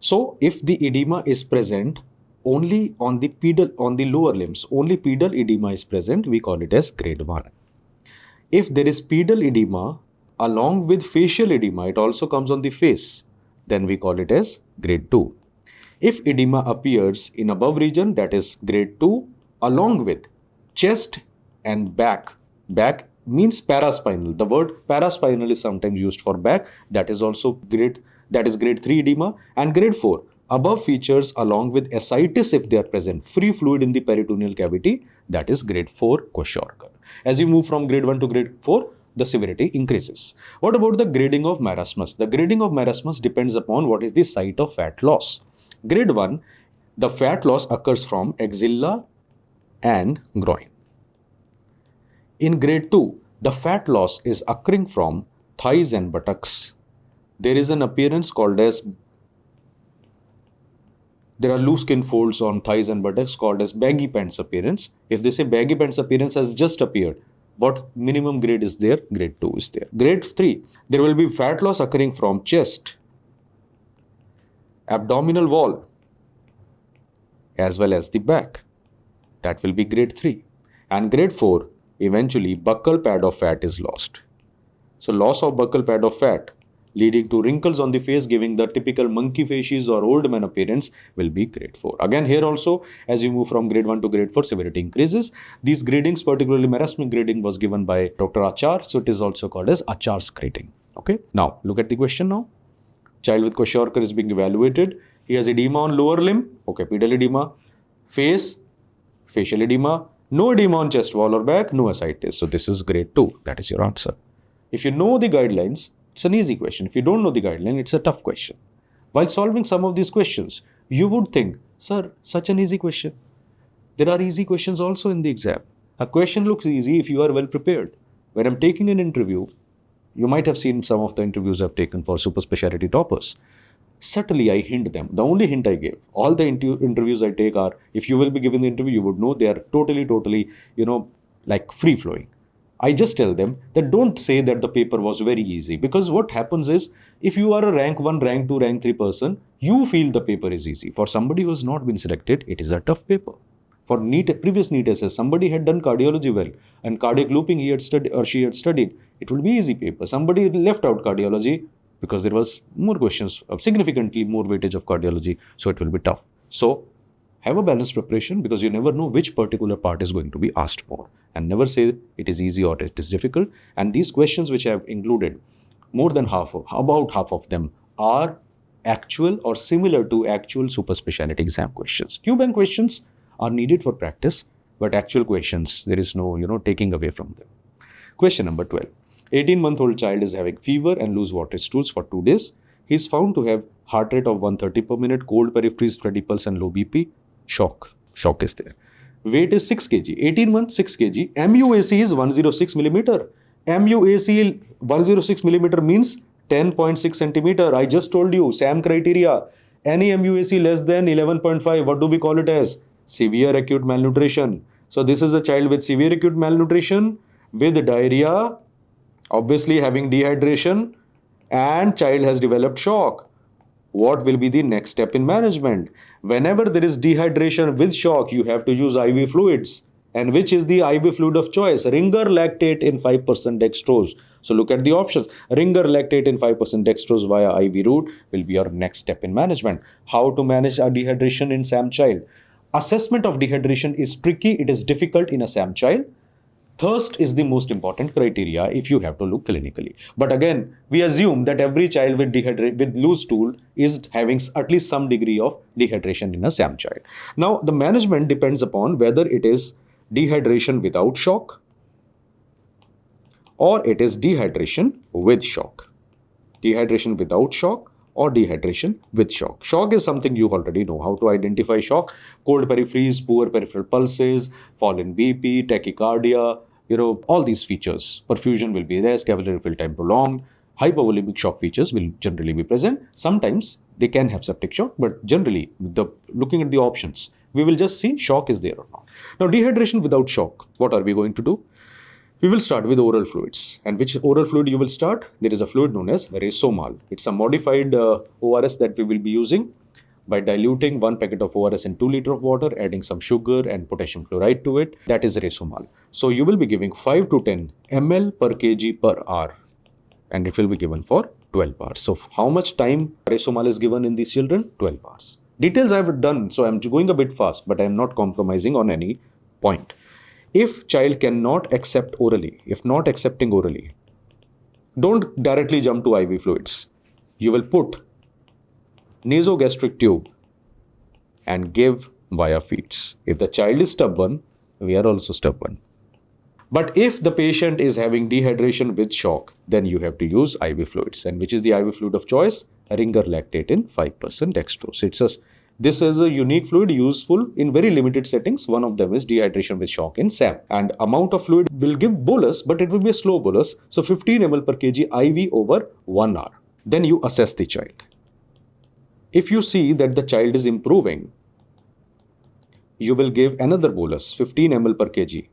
So, if the edema is present only on the lower limbs, only pedal edema is present, we call it as grade 1. If there is pedal edema along with facial edema, it also comes on the face, then we call it as grade 2. If edema appears in above region, that is grade 2, along with chest and back. Back means paraspinal. The word paraspinal is sometimes used for back. That is also grade 3 edema. And grade 4, above features along with ascites if they are present, free fluid in the peritoneal cavity, that is grade 4 Kwashiorkor. As you move from grade 1 to grade 4, the severity increases. What about the grading of marasmus? The grading of marasmus depends upon what is the site of fat loss. Grade 1, the fat loss occurs from axilla and groin. In grade 2, The fat loss is occurring from thighs and buttocks. There is an appearance called as, there are loose skin folds on thighs and buttocks called as baggy pants appearance. If they say baggy pants appearance has just appeared, what minimum grade is there? Grade 2 is there. Grade 3, there will be fat loss occurring from chest, abdominal wall, as well as the back. That will be grade 3. And grade 4, eventually buccal pad of fat is lost. So loss of buccal pad of fat leading to wrinkles on the face, giving the typical monkey faces or old man appearance, will be grade 4. Again, here also, as you move from grade 1 to grade 4, severity increases. These gradings, particularly marasmic grading, was given by Dr. Achar, so it is also called as Achar's grading. Okay. Now, look at the question now. Child with Kwashiorkor is being evaluated. He has edema on lower limb. Okay, pedal edema. Face, facial edema. No edema on chest wall or back. No ascites. So this is grade 2. That is your answer. If you know the guidelines, it's an easy question. If you don't know the guideline, it's a tough question. While solving some of these questions, you would think, sir, such an easy question. There are easy questions also in the exam. A question looks easy if you are well prepared. When I'm taking an interview, you might have seen some of the interviews I've taken for super specialty toppers. Subtly, I hint them. The only hint I give, all the interviews I take are, if you will be given the interview, you would know they are totally, like free-flowing. I just tell them that don't say that the paper was very easy, because what happens is, if you are a rank 1, rank 2, rank 3 person, you feel the paper is easy. For somebody who has not been selected, it is a tough paper. For previous NEET SS, somebody had done cardiology well and cardiac looping he had studied or she had studied, it will be easy paper. Somebody left out cardiology because there was more questions, significantly more weightage of cardiology, so it will be tough. So have a balanced preparation, because you never know which particular part is going to be asked more, and never say it is easy or it is difficult. And these questions which I have included, more than about half of them are actual or similar to actual super specialty exam questions. Q-bank questions are needed for practice, but actual questions, there is no, taking away from them. Question number 12. 18-month-old child is having fever and loose water stools for 2 days. He is found to have heart rate of 130 per minute, cold periphery, steady pulse and low BP. Shock is there. Weight is 6 kg. 18 months, 6 kg. MUAC is 106 millimeter. MUAC 106 millimeter means 10.6 centimeter. I just told you, SAM criteria. Any MUAC less than 11.5, what do we call it as? Severe acute malnutrition. So this is a child with severe acute malnutrition, with diarrhea, obviously having dehydration, and child has developed shock. What will be the next step in management? Whenever there is dehydration with shock, you have to use IV fluids. And which is the IV fluid of choice? Ringer lactate in 5% dextrose. So look at the options. Ringer lactate in 5% dextrose via IV route will be your next step in management. How to manage a dehydration in SAM child? Assessment of dehydration is tricky. It is difficult in a SAM child. Thirst is the most important criteria if you have to look clinically. But again, we assume that every child with loose stool is having at least some degree of dehydration in a SAM child. Now, the management depends upon whether it is dehydration without shock or it is dehydration with shock. Dehydration without shock or dehydration with shock. Shock is something you already know how to identify shock. Cold peripheries, poor peripheral pulses, fall in BP, tachycardia, all these features. Perfusion will be less, capillary fill time prolonged. Hypovolemic shock features will generally be present. Sometimes they can have septic shock, but generally, looking at the options, we will just see shock is there or not. Now, dehydration without shock, what are we going to do? We will start with oral fluids. And which oral fluid you will start? There is a fluid known as Resomal. It's a modified ORS that we will be using by diluting 1 packet of ORS in 2 liters of water, adding some sugar and potassium chloride to it. That is Resomal. So you will be giving 5 to 10 ml per kg per hour, and it will be given for 12 hours. So how much time Resomal is given in these children? 12 hours. Details I have done, so I am going a bit fast, but I am not compromising on any point. If child cannot accept orally, if not accepting orally, don't directly jump to IV fluids. You will put nasogastric tube and give via feeds. If the child is stubborn, we are also stubborn. But if the patient is having dehydration with shock, then you have to use IV fluids. And which is the IV fluid of choice? Ringer lactate in 5% dextrose. It's a This is a unique fluid useful in very limited settings. One of them is dehydration with shock in SAM. And amount of fluid will give bolus, but it will be a slow bolus. So 15 ml per kg IV over 1 hour. Then you assess the child. If you see that the child is improving, you will give another bolus, 15 ml per kg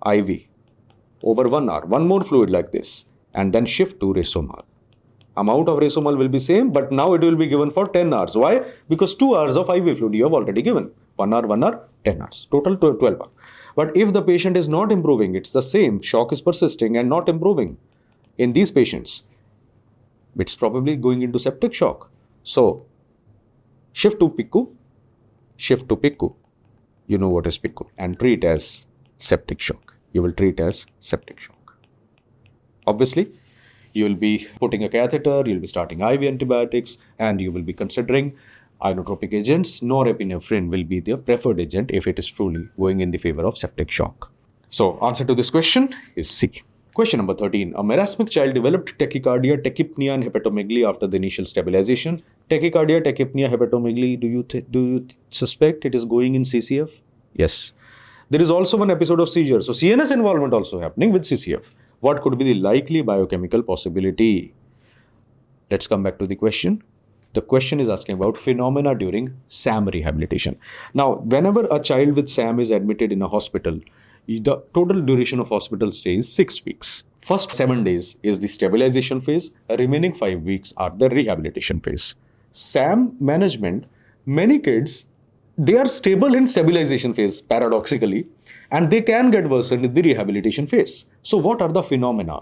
IV over 1 hour. One more fluid like this, and then shift to Resomol. Amount of Resomol will be same, but now it will be given for 10 hours. Why? Because 2 hours of IV fluid you have already given. 1 hour, 10 hours. Total 12 hours. But if the patient is not improving, it's the same. Shock is persisting and not improving. In these patients, it's probably going into septic shock. So, shift to PICU. You know what is PICU. And treat as septic shock. You will treat as septic shock. Obviously, you will be putting a catheter, you will be starting IV antibiotics, and you will be considering inotropic agents. Norepinephrine will be the preferred agent if it is truly going in the favor of septic shock. So, answer to this question is C. Question number 13. A marasmic child developed tachycardia, tachypnea, and hepatomegaly after the initial stabilization. Tachycardia, tachypnea, hepatomegaly, do you suspect it is going in CCF? Yes. There is also one episode of seizure. So, CNS involvement also happening with CCF. What could be the likely biochemical possibility? Let's come back to the question. The question is asking about phenomena during SAM rehabilitation. Now, whenever a child with SAM is admitted in a hospital, the total duration of hospital stay is 6 weeks. First 7 days is the stabilization phase. Remaining 5 weeks are the rehabilitation phase. SAM management, many kids, they are stable in stabilization phase, paradoxically, and they can get worsened in the rehabilitation phase. So what are the phenomena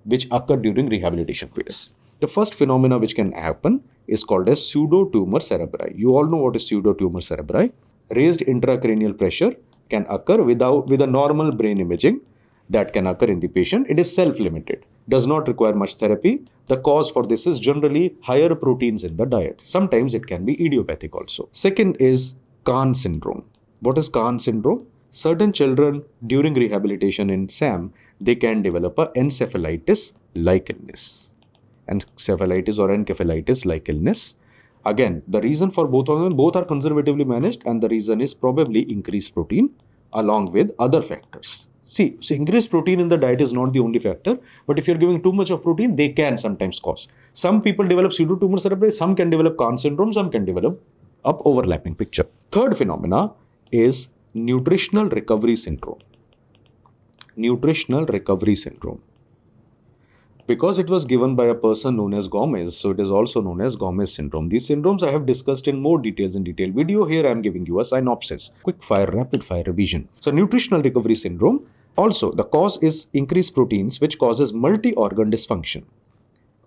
which occur during rehabilitation phase? The first phenomena which can happen is called as pseudotumor cerebri. You all know what is pseudotumor cerebri. Raised intracranial pressure can occur with a normal brain imaging that can occur in the patient. It is self-limited, does not require much therapy. The cause for this is generally higher proteins in the diet. Sometimes it can be idiopathic also. Second is Kahn syndrome. What is Kahn syndrome? Certain children during rehabilitation in SAM, they can develop a encephalitis-like illness. Encephalitis or encephalitis-like illness. Again, the reason for both of them, both are conservatively managed, and the reason is probably increased protein along with other factors. See, increased protein in the diet is not the only factor, but if you're giving too much of protein, they can sometimes cause. Some people develop pseudotumor cerebri, some can develop Kahn syndrome, some can develop overlapping picture. Third phenomena is nutritional recovery syndrome. Nutritional recovery syndrome. Because it was given by a person known as Gomez, so it is also known as Gomez syndrome. These syndromes I have discussed in more details in detailed video. Here I am giving you a synopsis. Quick fire, rapid fire revision. So nutritional recovery syndrome, also the cause is increased proteins, which causes multi-organ dysfunction.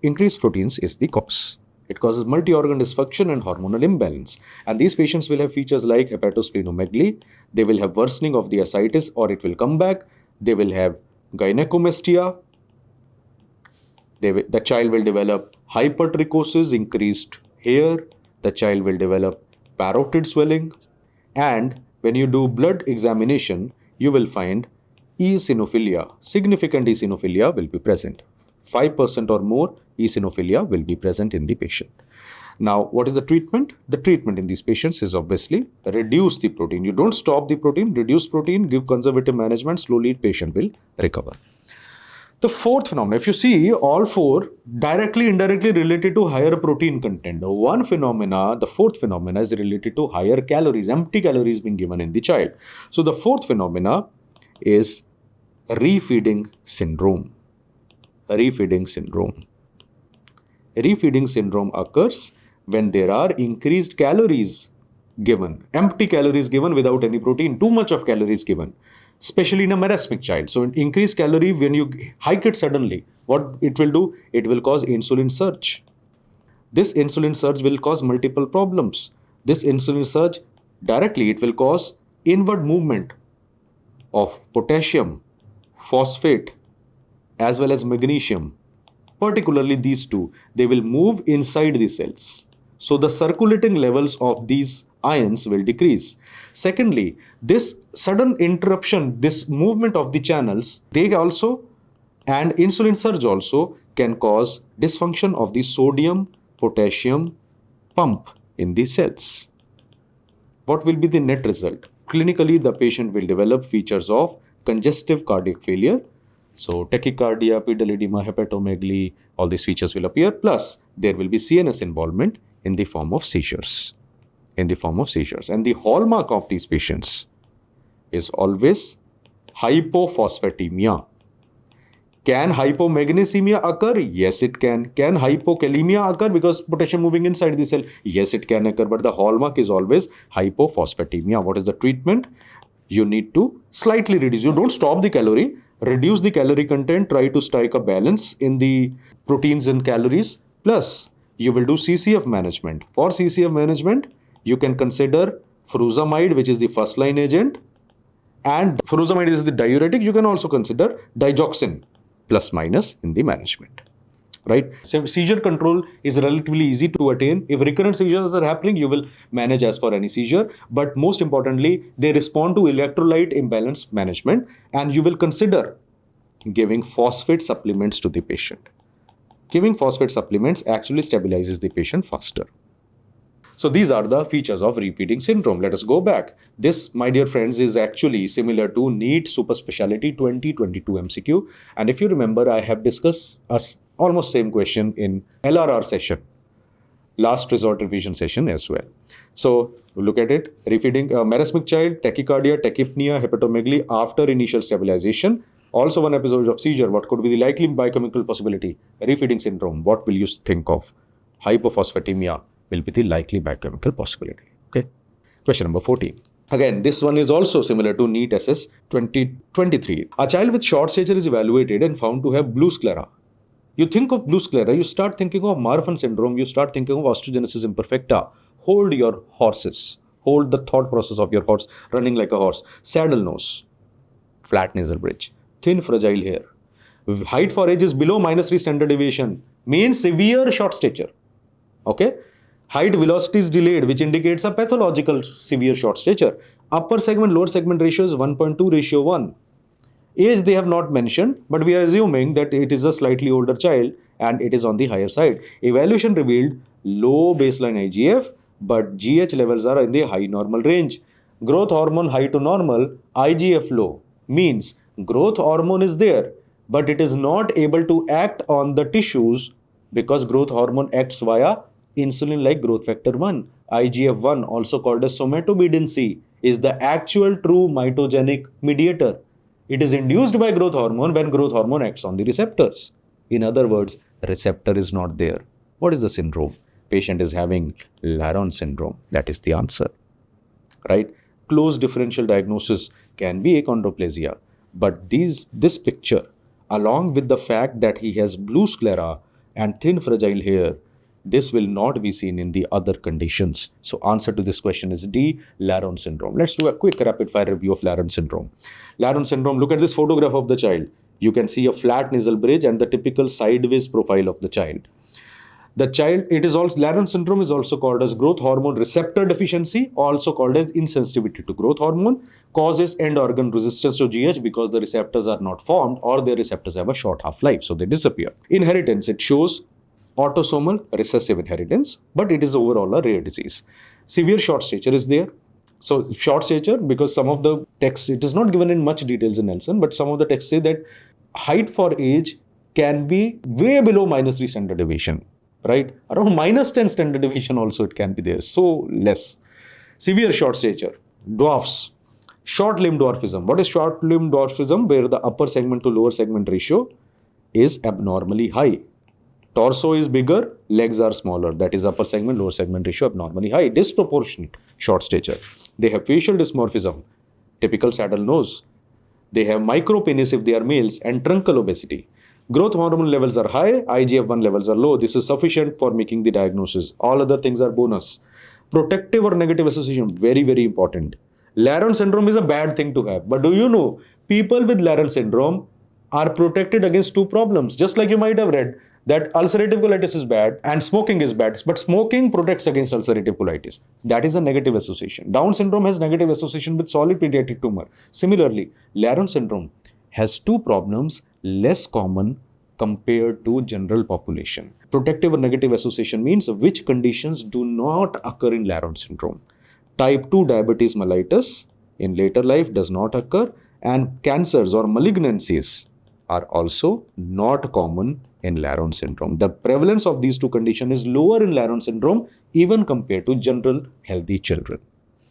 Increased proteins is the cause. It causes multi-organ dysfunction and hormonal imbalance. And these patients will have features like hepatosplenomegaly. They will have worsening of the ascites, or it will come back. They will have gynecomastia. The child will develop hypertrichosis, increased hair. The child will develop parotid swelling. And when you do blood examination, you will find eosinophilia. Significant eosinophilia will be present. 5% or more eosinophilia will be present in the patient. Now, what is the treatment? The treatment in these patients is obviously reduce the protein. You don't stop the protein, reduce protein, give conservative management, slowly patient will recover. The fourth phenomenon, if you see, all four directly, indirectly related to higher protein content. One phenomena, the fourth phenomena is related to higher calories, empty calories being given in the child. So the fourth phenomena is refeeding syndrome. Refeeding syndrome. Refeeding syndrome occurs when there are increased calories given, empty calories given without any protein, too much of calories given, especially in a marasmic child. So increased calorie, when you hike it suddenly, what it will do? It will cause insulin surge. This insulin surge will cause multiple problems. This insulin surge directly, it will cause inward movement of potassium, phosphate, as well as magnesium. Particularly these two, they will move inside the cells. So the circulating levels of these ions will decrease. Secondly, this sudden interruption, this movement of the channels, they also, and insulin surge also, can cause dysfunction of the sodium-potassium pump in the cells. What will be the net result? Clinically, the patient will develop features of congestive cardiac failure. So tachycardia, pedal edema, hepatomegaly, all these features will appear. Plus, there will be CNS involvement in the form of seizures. And the hallmark of these patients is always hypophosphatemia. Can hypomagnesemia occur? Yes, it can. Can hypokalemia occur because potassium moving inside the cell? Yes, it can occur. But the hallmark is always hypophosphatemia. What is the treatment? You need to slightly reduce. You don't stop the calorie. Reduce the calorie content. Try to strike a balance in the proteins and calories. Plus, you will do CCF management. For CCF management, you can consider furosemide, which is the first line agent. And furosemide is the diuretic. You can also consider digoxin plus minus in the management, right? So seizure control is relatively easy to attain. If recurrent seizures are happening, you will manage as for any seizure. But most importantly, they respond to electrolyte imbalance management, and you will consider giving phosphate supplements to the patient. Giving phosphate supplements actually stabilizes the patient faster. So these are the features of refeeding syndrome. Let us go back. This, my dear friends, is actually similar to NEET Super Speciality 2022 MCQ. And if you remember, I have discussed almost same question in LRR session, last resort revision session as well. So look at it. Refeeding marasmic child, tachycardia, tachypnea, hepatomegaly after initial stabilization. Also one episode of seizure. What could be the likely biochemical possibility? Refeeding syndrome. What will you think of? Hypophosphatemia will be the likely biochemical possibility. Okay. Question number 14. Again, this one is also similar to NEET SS 2023. A child with short stature is evaluated and found to have blue sclera. You think of blue sclera, you start thinking of Marfan syndrome, you start thinking of osteogenesis imperfecta. Hold your horses. Hold the thought process of your horse running like a horse. Saddle nose, flat nasal bridge, thin fragile hair. Height for age is below -3 standard deviation, means severe short stature. Okay. Height velocity is delayed, which indicates a pathological severe short stature. Upper segment, lower segment ratio is 1.2:1. Age they have not mentioned, but we are assuming that it is a slightly older child and it is on the higher side. Evaluation revealed low baseline IGF, but GH levels are in the high normal range. Growth hormone high to normal, IGF low, means growth hormone is there, but it is not able to act on the tissues because growth hormone acts via insulin-like growth factor 1. IGF-1, also called as somatobedin, is the actual true mitogenic mediator. It is induced by growth hormone when growth hormone acts on the receptors. In other words, receptor is not there. What is the syndrome? Patient is having Laron syndrome. That is the answer, right? Close differential diagnosis can be achondroplasia. But this picture, along with the fact that he has blue sclera and thin fragile hair, this will not be seen in the other conditions. So answer to this question is D, Laron syndrome. Let's do a quick rapid fire review of Laron syndrome. Laron syndrome, look at this photograph of the child. You can see a flat nasal bridge and the typical sideways profile of the child. Laron syndrome is also called as growth hormone receptor deficiency, also called as insensitivity to growth hormone, causes end organ resistance to GH because the receptors are not formed or their receptors have a short half-life, so they disappear. Inheritance, it shows autosomal recessive inheritance, but it is overall a rare disease. Severe short stature is there. So short stature, because some of the texts, it is not given in much details in Nelson, but some of the texts say that height for age can be way below -3 standard deviation, right? Around -10 standard deviation also it can be there, so less. Severe short stature, dwarfs, short limb dwarfism. What is short limb dwarfism? Where the upper segment to lower segment ratio is abnormally high. Torso is bigger, legs are smaller. That is upper segment, lower segment ratio abnormally high. Disproportionate short stature. They have facial dysmorphism, typical saddle nose. They have micropenis if they are males, and truncal obesity. Growth hormone levels are high, IGF-1 levels are low. This is sufficient for making the diagnosis. All other things are bonus. Protective or negative association, very, very important. Laron syndrome is a bad thing to have. But do you know, people with Laron syndrome are protected against two problems. Just like you might have read that ulcerative colitis is bad and smoking is bad, but smoking protects against ulcerative colitis. That is a negative association. Down syndrome has negative association with solid pediatric tumor. Similarly, Laron syndrome has two problems less common compared to general population. Protective or negative association means which conditions do not occur in Laron syndrome. Type 2 diabetes mellitus in later life does not occur, and cancers or malignancies are also not common in Laron syndrome. The prevalence of these two conditions is lower in Laron syndrome even compared to general healthy children.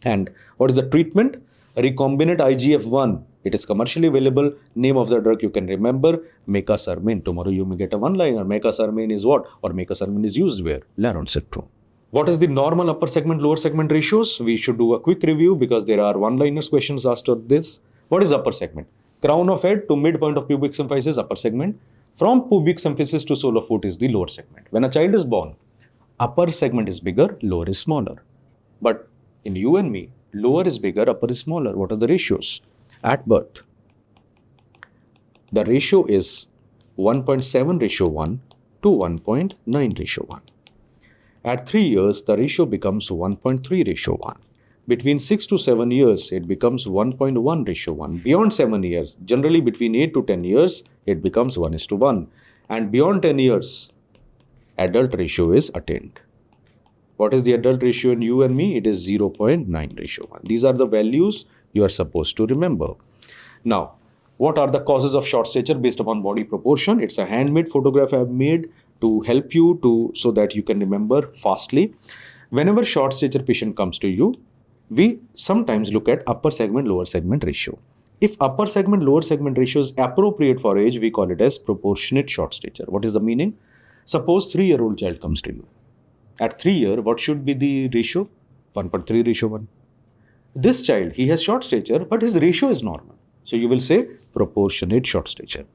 And what is the treatment? Recombinant IGF-1. It is commercially available. Name of the drug you can remember, Mecasarmin. Tomorrow you may get a one-liner. Mecasarmin is what? Or Mecasarmin is used where? Laron syndrome. What is the normal upper segment, lower segment ratios? We should do a quick review because there are one-liners questions asked of this. What is upper segment? Crown of head to midpoint of pubic symphysis is upper segment. From pubic symphysis to sole of foot is the lower segment. When a child is born, upper segment is bigger, lower is smaller. But in you and me, lower is bigger, upper is smaller. What are the ratios? At birth, the ratio is 1.7:1 to 1.9:1. At 3 years, the ratio becomes 1.3:1. Between 6 to 7 years, it becomes 1.1:1. Beyond 7 years, generally between 8 to 10 years, it becomes 1:1. And beyond 10 years, adult ratio is attained. What is the adult ratio in you and me? It is 0.9:1. These are the values you are supposed to remember. Now, what are the causes of short stature based upon body proportion? It's a handmade photograph I have made to help you so that you can remember fastly. Whenever short stature patient comes to you, we sometimes look at upper segment, lower segment ratio. If upper segment, lower segment ratio is appropriate for age, we call it as proportionate short stature. What is the meaning? Suppose 3-year-old child comes to you. At 3 years, what should be the ratio? 1.3:1. This child, he has short stature, but his ratio is normal. So you will say proportionate short stature.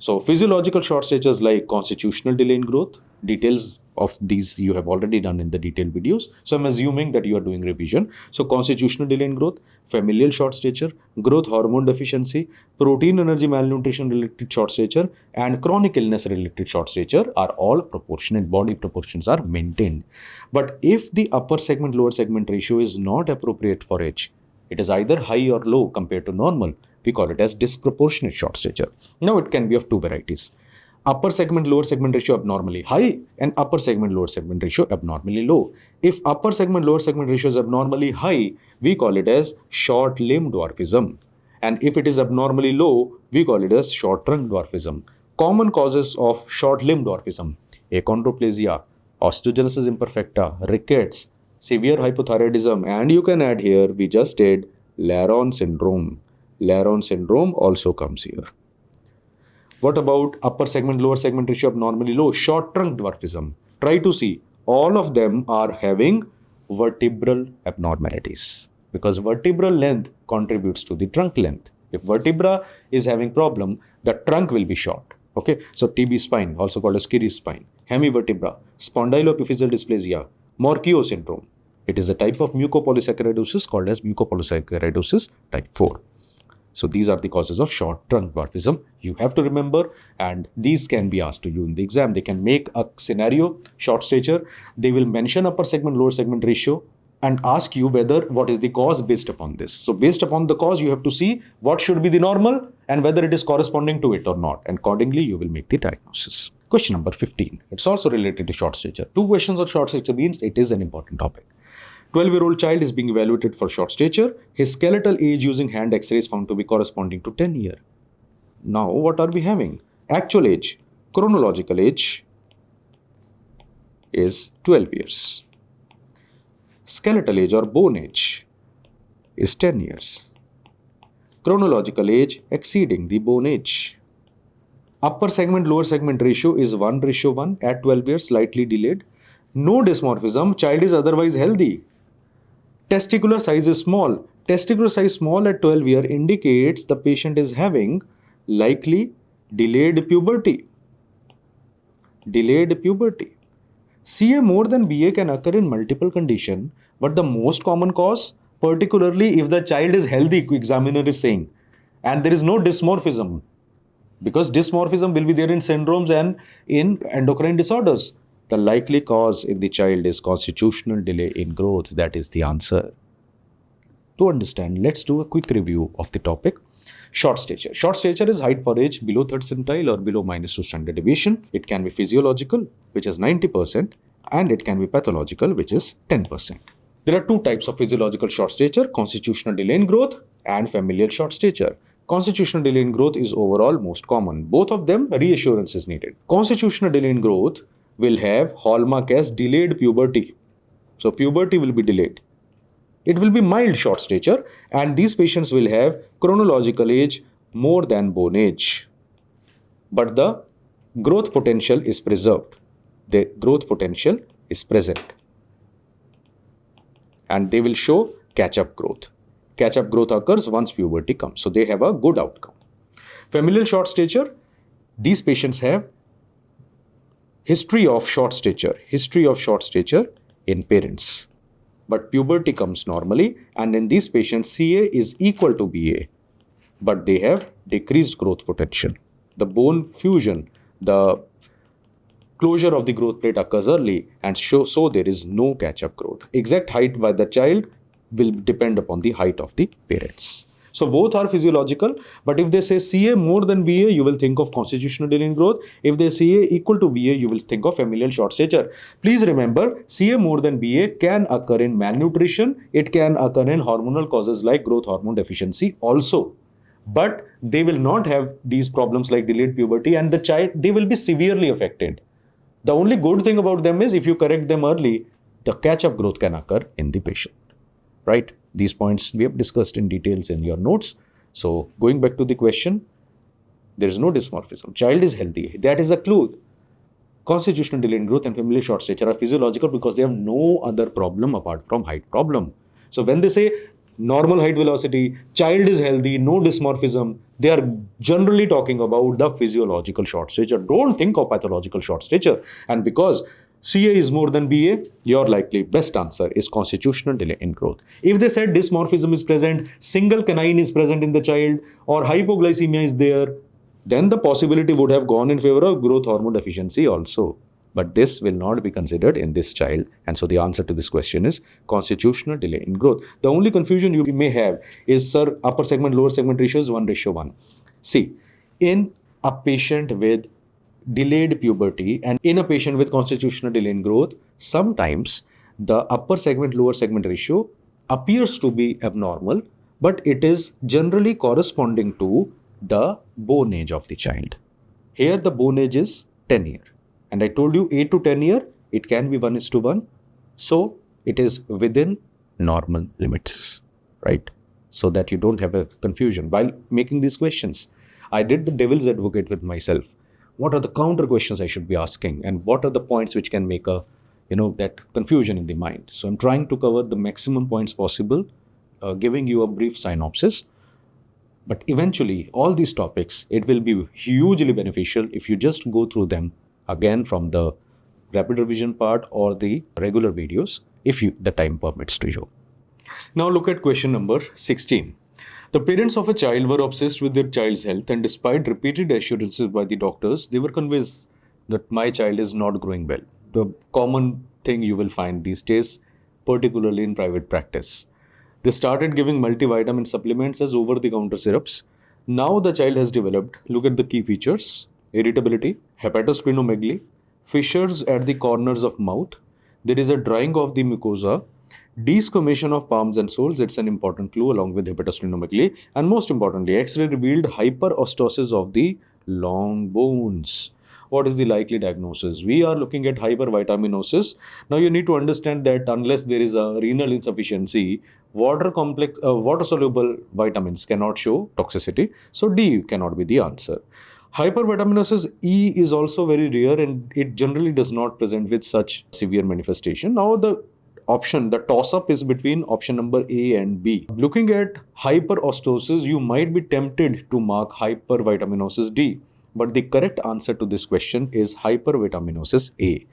So physiological short statures like constitutional delay in growth, details of these you have already done in the detailed videos. So I'm assuming that you are doing revision. So constitutional delay in growth, familial short stature, growth hormone deficiency, protein energy malnutrition related short stature, and chronic illness related short stature are all proportionate. Body proportions are maintained. But if the upper segment, lower segment ratio is not appropriate for age, it is either high or low compared to normal, we call it as disproportionate short stature. Now it can be of two varieties. Upper segment, lower segment ratio abnormally high and upper segment, lower segment ratio abnormally low. If upper segment, lower segment ratio is abnormally high, we call it as short limb dwarfism. And if it is abnormally low, we call it as short trunk dwarfism. Common causes of short limb dwarfism: achondroplasia, osteogenesis imperfecta, rickets, severe hypothyroidism, and you can add here, we just did Laron syndrome. Laron syndrome also comes here. What about upper segment, lower segment ratio abnormally low? Short trunk dwarfism. Try to see. All of them are having vertebral abnormalities because vertebral length contributes to the trunk length. If vertebra is having problem, the trunk will be short. Okay, so TB spine, also called as Kiri spine, hemivertebra, spondyloepiphyseal dysplasia, Morquio syndrome. It is a type of mucopolysaccharidosis called as mucopolysaccharidosis type 4. So these are the causes of short trunk dwarfism. You have to remember, and these can be asked to you in the exam. They can make a scenario, short stature. They will mention upper segment, lower segment ratio and ask you what is the cause based upon this. So based upon the cause, you have to see what should be the normal and whether it is corresponding to it or not. And accordingly, you will make the diagnosis. Question number 15. It's also related to short stature. 2 questions on short stature means it is an important topic. 12-year-old child is being evaluated for short stature. His skeletal age using hand X-ray is found to be corresponding to 10 years. Now, what are we having? Actual age, chronological age is 12 years. Skeletal age or bone age is 10 years. Chronological age exceeding the bone age. Upper segment, lower segment ratio is 1:1 at 12 years, slightly delayed. No dysmorphism, child is otherwise healthy. Testicular size is small. Testicular size small at 12 years indicates the patient is having likely delayed puberty. Delayed puberty. CA more than BA can occur in multiple conditions, but the most common cause, particularly if the child is healthy, examiner is saying, and there is no dysmorphism, because dysmorphism will be there in syndromes and in endocrine disorders. The likely cause in the child is constitutional delay in growth. That is the answer. To understand, let's do a quick review of the topic. Short stature. Short stature is height for age below 3rd centile or below -2 standard deviation. It can be physiological, which is 90%, and it can be pathological, which is 10%. There are two types of physiological short stature, constitutional delay in growth and familial short stature. Constitutional delay in growth is overall most common. Both of them, reassurance is needed. Constitutional delay in growth will have hallmark as delayed puberty. So puberty will be delayed. It will be mild short stature, and these patients will have chronological age more than bone age. But the growth potential is preserved. The growth potential is present. And they will show catch-up growth. Catch-up growth occurs once puberty comes. So they have a good outcome. Familial short stature, these patients have history of short stature in parents. But puberty comes normally, and in these patients, CA is equal to BA, but they have decreased growth potential. The bone fusion, the closure of the growth plate occurs early, and so there is no catch-up growth. Exact height by the child will depend upon the height of the parents. So both are physiological, but if they say CA more than BA, you will think of constitutional delay in growth. If they CA equal to BA, you will think of familial short stature. Please remember, CA more than BA can occur in malnutrition. It can occur in hormonal causes like growth hormone deficiency also. But they will not have these problems like delayed puberty, and the child, they will be severely affected. The only good thing about them is if you correct them early, the catch-up growth can occur in the patient. Right? These points we have discussed in details in your notes. So going back to the question, there is no dysmorphism. Child is healthy. That is a clue. Constitutional delay in growth and familial short stature are physiological because they have no other problem apart from height problem. So when they say normal height velocity, child is healthy, no dysmorphism, they are generally talking about the physiological short stature. Don't think of pathological short stature. And because CA is more than BA, your likely best answer is constitutional delay in growth. If they said dysmorphism is present, single canine is present in the child, or hypoglycemia is there, then the possibility would have gone in favor of growth hormone deficiency also. But this will not be considered in this child. And so the answer to this question is constitutional delay in growth. The only confusion you may have is, sir, upper segment, lower segment ratio is 1:1. See, in a patient with delayed puberty and in a patient with constitutional delay in growth, sometimes the upper segment, lower segment ratio appears to be abnormal, but it is generally corresponding to the bone age of the child. Here the bone age is 10 year. And I told you 8 to 10 year, it can be 1:1. So it is within normal limits, right? So that you don't have a confusion. While making these questions, I did the devil's advocate with myself. What are the counter questions I should be asking? And what are the points which can make that confusion in the mind? So I'm trying to cover the maximum points possible, giving you a brief synopsis. But eventually, all these topics, it will be hugely beneficial if you just go through them again from the rapid revision part or the regular videos, if the time permits to you. Now look at question number 16. The parents of a child were obsessed with their child's health, and despite repeated assurances by the doctors, they were convinced that my child is not growing well. The common thing you will find these days, particularly in private practice. They started giving multivitamin supplements as over-the-counter syrups. Now the child has developed, look at the key features, irritability, hepatosplenomegaly, fissures at the corners of mouth. There is a drying of the mucosa, desquamation of palms and soles. It's an important clue along with hepatosplenomegaly. And most importantly, X-ray revealed hyperostosis of the long bones. What is the likely diagnosis? We are looking at hypervitaminosis. Now you need to understand that unless there is a renal insufficiency, water-soluble vitamins cannot show toxicity. So D cannot be the answer. Hypervitaminosis E is also very rare, and it generally does not present with such severe manifestation. Now the toss-up is between option number A and B. Looking at hyperostosis, you might be tempted to mark hypervitaminosis D. But the correct answer to this question is hypervitaminosis A.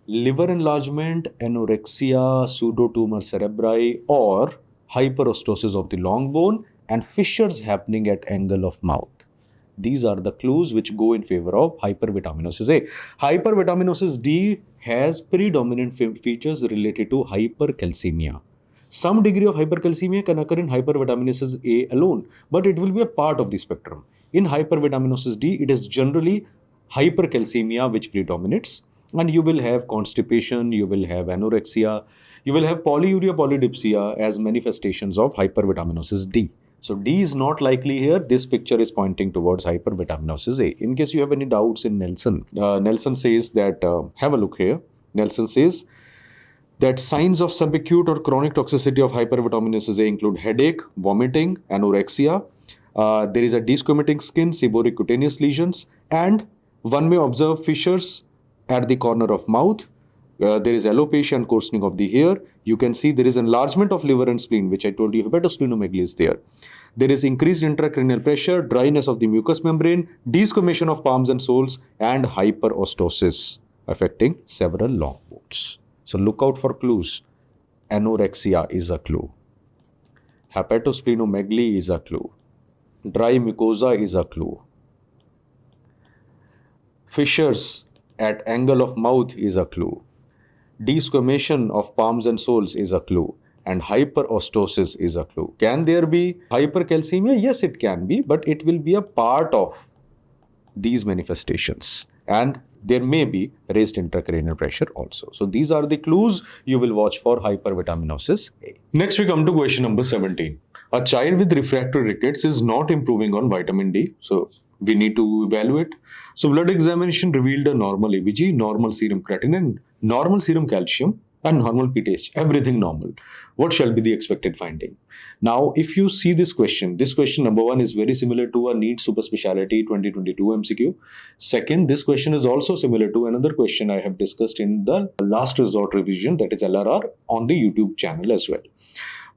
Liver enlargement, anorexia, pseudotumor cerebri, or hyperostosis of the long bone and fissures happening at angle of mouth. These are the clues which go in favor of hypervitaminosis A. Hypervitaminosis D has predominant features related to hypercalcemia. Some degree of hypercalcemia can occur in hypervitaminosis A alone, but it will be a part of the spectrum. In hypervitaminosis D, it is generally hypercalcemia which predominates, and you will have constipation, you will have anorexia, you will have polyuria polydipsia as manifestations of hypervitaminosis D. So D is not likely here. This picture is pointing towards hypervitaminosis A. In case you have any doubts in Nelson, Nelson says that, have a look here. Nelson says that signs of subacute or chronic toxicity of hypervitaminosis A include headache, vomiting, anorexia. There is a desquamating skin, seborrheic cutaneous lesions, and one may observe fissures at the corner of mouth. There is alopecia and coarsening of the hair. You can see there is enlargement of liver and spleen, which I told you hepatosplenomegaly is there. There is increased intracranial pressure, dryness of the mucous membrane, desquamation of palms and soles, and hyperostosis affecting several long bones. So look out for clues. Anorexia is a clue. Hepatosplenomegaly is a clue. Dry mucosa is a clue. Fissures at angle of mouth is a clue. Desquamation of palms and soles is a clue. And hyperostosis is a clue. Can there be hypercalcemia? Yes, it can be, but it will be a part of these manifestations. And there may be raised intracranial pressure also. So these are the clues you will watch for hypervitaminosis A. Next we come to question number 17. A child with refractory rickets is not improving on vitamin D. So we need to evaluate. So blood examination revealed a normal ABG, normal serum creatinine, normal serum calcium, and normal PTH, everything normal. What shall be the expected finding? Now, if you see this question number 1 is very similar to a NEET Super Speciality 2022 MCQ. Second, this question is also similar to another question I have discussed in the last resort revision, that is LRR, on the YouTube channel as well.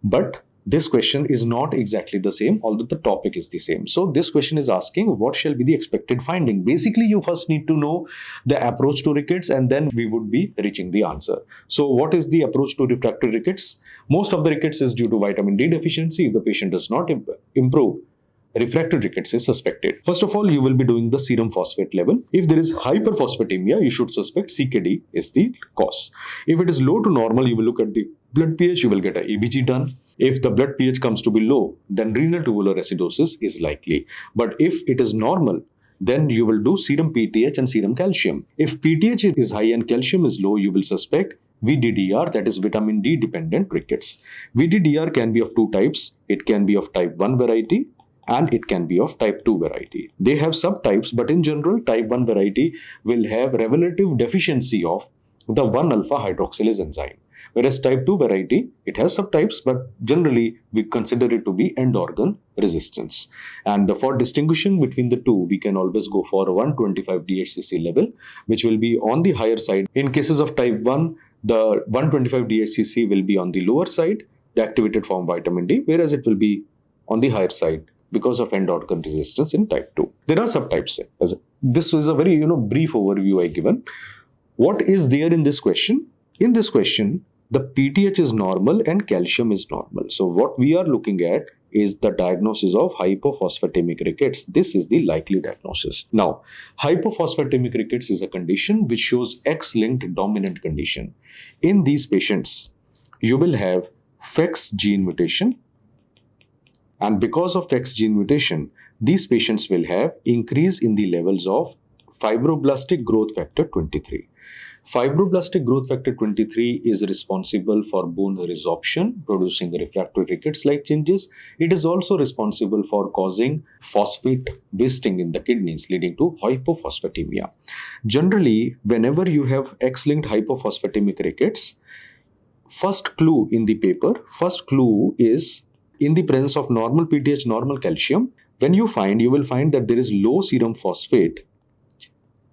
But this question is not exactly the same, although the topic is the same. So this question is asking what shall be the expected finding. Basically, you first need to know the approach to rickets, and then we would be reaching the answer. So what is the approach to refractory rickets? Most of the rickets is due to vitamin D deficiency. If the patient does not improve, refractory rickets is suspected. First of all, you will be doing the serum phosphate level. If there is hyperphosphatemia, you should suspect CKD is the cause. If it is low to normal, you will look at the blood pH, you will get a EBG done. If the blood pH comes to be low, then renal tubular acidosis is likely. But if it is normal, then you will do serum PTH and serum calcium. If PTH is high and calcium is low, you will suspect VDDR, that is vitamin D dependent rickets. VDDR can be of two types. It can be of type 1 variety and it can be of type 2 variety. They have subtypes, but in general, type 1 variety will have relative deficiency of the 1-alpha hydroxylase enzyme. Whereas type 2 variety, it has subtypes, but generally we consider it to be end organ resistance. And for distinguishing between the two, we can always go for a 125 DHCC level, which will be on the higher side. In cases of type 1, the 125 DHCC will be on the lower side, the activated form vitamin D, whereas it will be on the higher side because of end organ resistance in type 2. There are subtypes. This was a very brief overview I given. What is there in this question? In this question, the PTH is normal and calcium is normal. So what we are looking at is the diagnosis of hypophosphatemic rickets. This is the likely diagnosis. Now, hypophosphatemic rickets is a condition which shows X-linked dominant condition. In these patients, you will have FEX gene mutation. And because of FEX gene mutation, these patients will have increase in the levels of fibroblastic growth factor 23. Fibroblastic growth factor 23 is responsible for bone resorption, producing refractory rickets-like changes. It is also responsible for causing phosphate wasting in the kidneys, leading to hypophosphatemia. Generally, whenever you have X-linked hypophosphatemic rickets, first clue in the paper, first clue is in the presence of normal PTH, normal calcium. When you will find that there is low serum phosphate.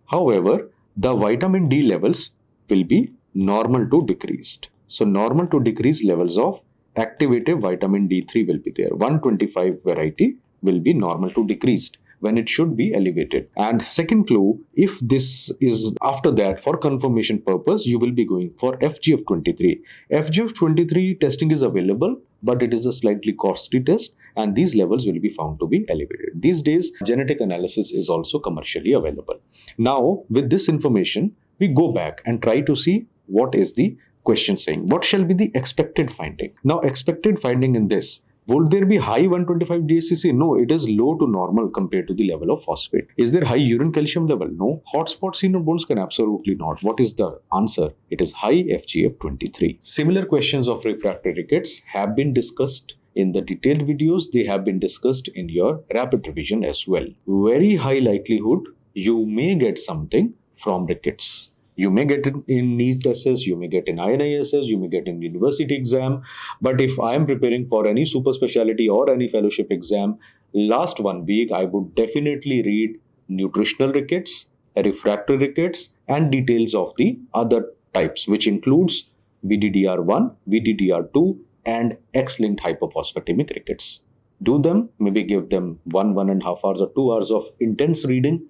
However, the vitamin D levels will be normal to decreased. So normal to decreased levels of activated vitamin D3 will be there. 125 variety will be normal to decreased when it should be elevated. And second clue, if this is after that for confirmation purpose, you will be going for FGF23. FGF23 testing is available, but it is a slightly costly test and these levels will be found to be elevated. These days, genetic analysis is also commercially available. Now, with this information, we go back and try to see what is the question saying. What shall be the expected finding? Now, expected finding in this, Would there be high 125 DHCC? No, it is low to normal compared to the level of phosphate. Is there high urine calcium level? No. Hotspot seen on bones can absolutely not. What is the answer? It is high FGF23. Similar questions of refractory rickets have been discussed in the detailed videos. They have been discussed in your rapid revision as well. Very high likelihood you may get something from rickets. You may get it in NEET SS, you may get in TnE SS, you may get in university exam. But if I am preparing for any super specialty or any fellowship exam, last 1 week I would definitely read nutritional rickets, refractory rickets, and details of the other types, which includes VDDR1, VDDR2, and X-linked hypophosphatemic rickets. Do them, maybe give them 1.5 hours or 2 hours of intense reading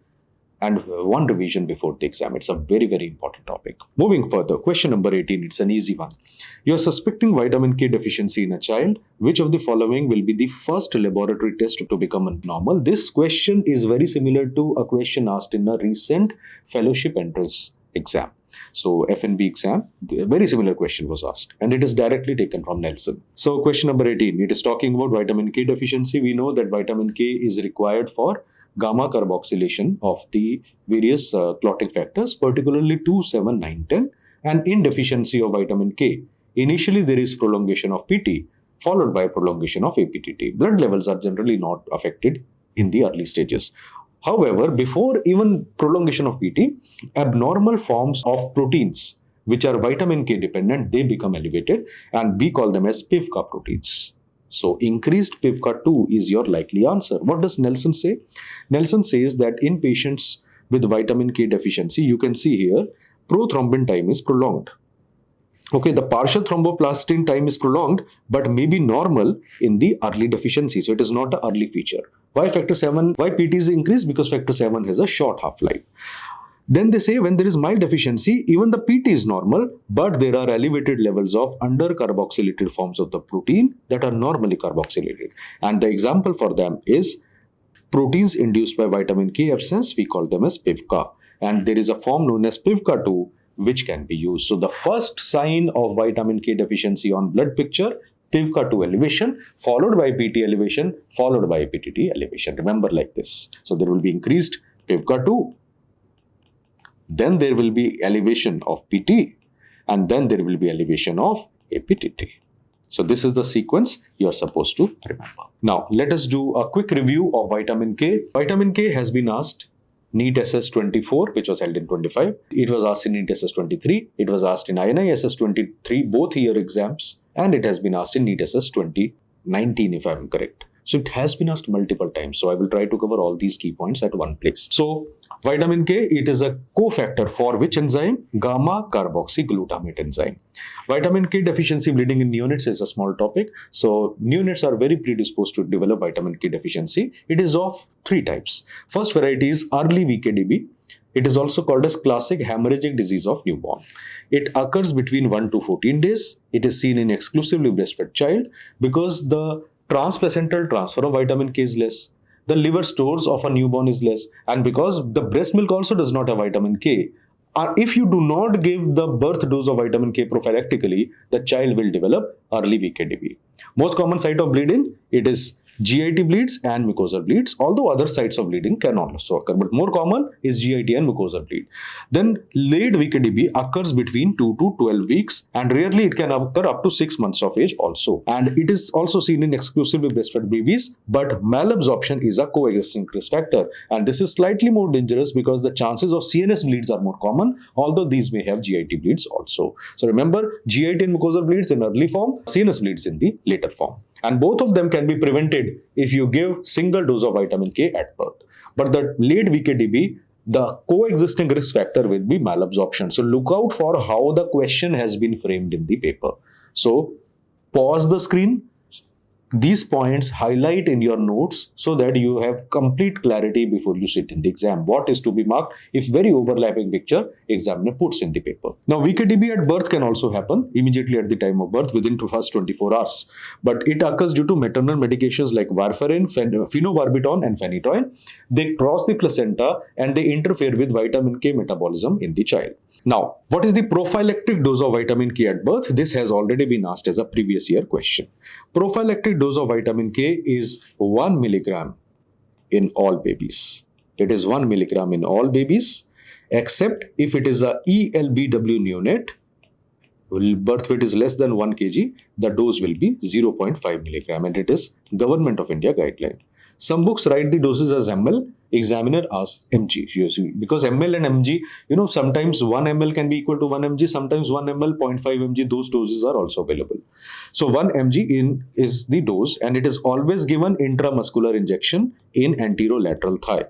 and one revision before the exam. It's a very, very important topic. Moving further, question number 18, it's an easy one. You're suspecting vitamin K deficiency in a child. Which of the following will be the first laboratory test to become normal? This question is very similar to a question asked in a recent fellowship entrance exam. So FNB exam, a very similar question was asked, and it is directly taken from Nelson. So question number 18, it is talking about vitamin K deficiency. We know that vitamin K is required for gamma carboxylation of the various clotting factors, particularly 2, 7, 9, 10, and in deficiency of vitamin K. Initially, there is prolongation of PT, followed by prolongation of APTT. Blood levels are generally not affected in the early stages. However, before even prolongation of PT, abnormal forms of proteins, which are vitamin K dependent, they become elevated, and we call them as PIVKA proteins. So increased PIVKA2 is your likely answer. What does Nelson say? Nelson says that in patients with vitamin K deficiency, you can see here, prothrombin time is prolonged. Okay, the partial thromboplastin time is prolonged, but may be normal in the early deficiency. So it is not an early feature. Why factor 7? Why PT is increased? Because factor 7 has a short half-life. Then they say when there is mild deficiency, even the PT is normal, but there are elevated levels of under-carboxylated forms of the protein that are normally carboxylated. And the example for them is proteins induced by vitamin K absence, we call them as PIVKA. And there is a form known as PIVKA2, which can be used. So the first sign of vitamin K deficiency on blood picture, PIVKA2 elevation, followed by PT elevation, followed by APTT elevation. Remember like this. So there will be increased PIVKA2. Then there will be elevation of PT, and then there will be elevation of APTT. So this is the sequence you are supposed to remember. Now, let us do a quick review of vitamin K. Vitamin K has been asked NEET SS 24, which was held in 25. It was asked in NEET SS 23. It was asked in INI SS 23, both year exams. And it has been asked in NEET SS 2019, if I am correct. So it has been asked multiple times. So I will try to cover all these key points at one place. So vitamin K, it is a cofactor for which enzyme? Gamma carboxyglutamate enzyme. Vitamin K deficiency bleeding in neonates is a small topic. So neonates are very predisposed to develop vitamin K deficiency. It is of 3 types. First variety is early VKDB. It is also called as classic hemorrhagic disease of newborn. It occurs between 1 to 14 days. It is seen in exclusively breastfed child because the transplacental transfer of vitamin K is less. The liver stores of a newborn is less, and because the breast milk also does not have vitamin K, if you do not give the birth dose of vitamin K prophylactically, the child will develop early VKDB. Most common site of bleeding, it is GIT bleeds and mucosal bleeds, although other sites of bleeding can also occur, but more common is GIT and mucosal bleed. Then late VKDB occurs between 2 to 12 weeks, and rarely it can occur up to 6 months of age also. And it is also seen in exclusively breastfed babies, but malabsorption is a coexisting risk factor. And this is slightly more dangerous because the chances of CNS bleeds are more common, although these may have GIT bleeds also. So remember, GIT and mucosal bleeds in early form, CNS bleeds in the later form. And both of them can be prevented if you give single dose of vitamin K at birth. But the late VKDB, the coexisting risk factor will be malabsorption. So look out for how the question has been framed in the paper. So pause the screen. These points highlight in your notes so that you have complete clarity before you sit in the exam. What is to be marked if very overlapping picture examiner puts in the paper. Now VKDB at birth can also happen immediately at the time of birth within the first 24 hours. But it occurs due to maternal medications like warfarin, phenobarbital and phenytoin. They cross the placenta and they interfere with vitamin K metabolism in the child. Now, what is the prophylactic dose of vitamin K at birth? This has already been asked as a previous year question. Prophylactic recommended dose of vitamin K is 1 milligram in all babies. It is 1 milligram in all babies, except if it is a ELBW neonate, birth weight is less than 1 kg, the dose will be 0.5 milligram, and it is Government of India guideline. Some books write the doses as ml, examiner asks mg, because ml and mg, sometimes 1 ml can be equal to 1 mg, sometimes 1 ml, 0.5 mg, those doses are also available. So 1 mg is the dose, and it is always given intramuscular injection in anterolateral thigh.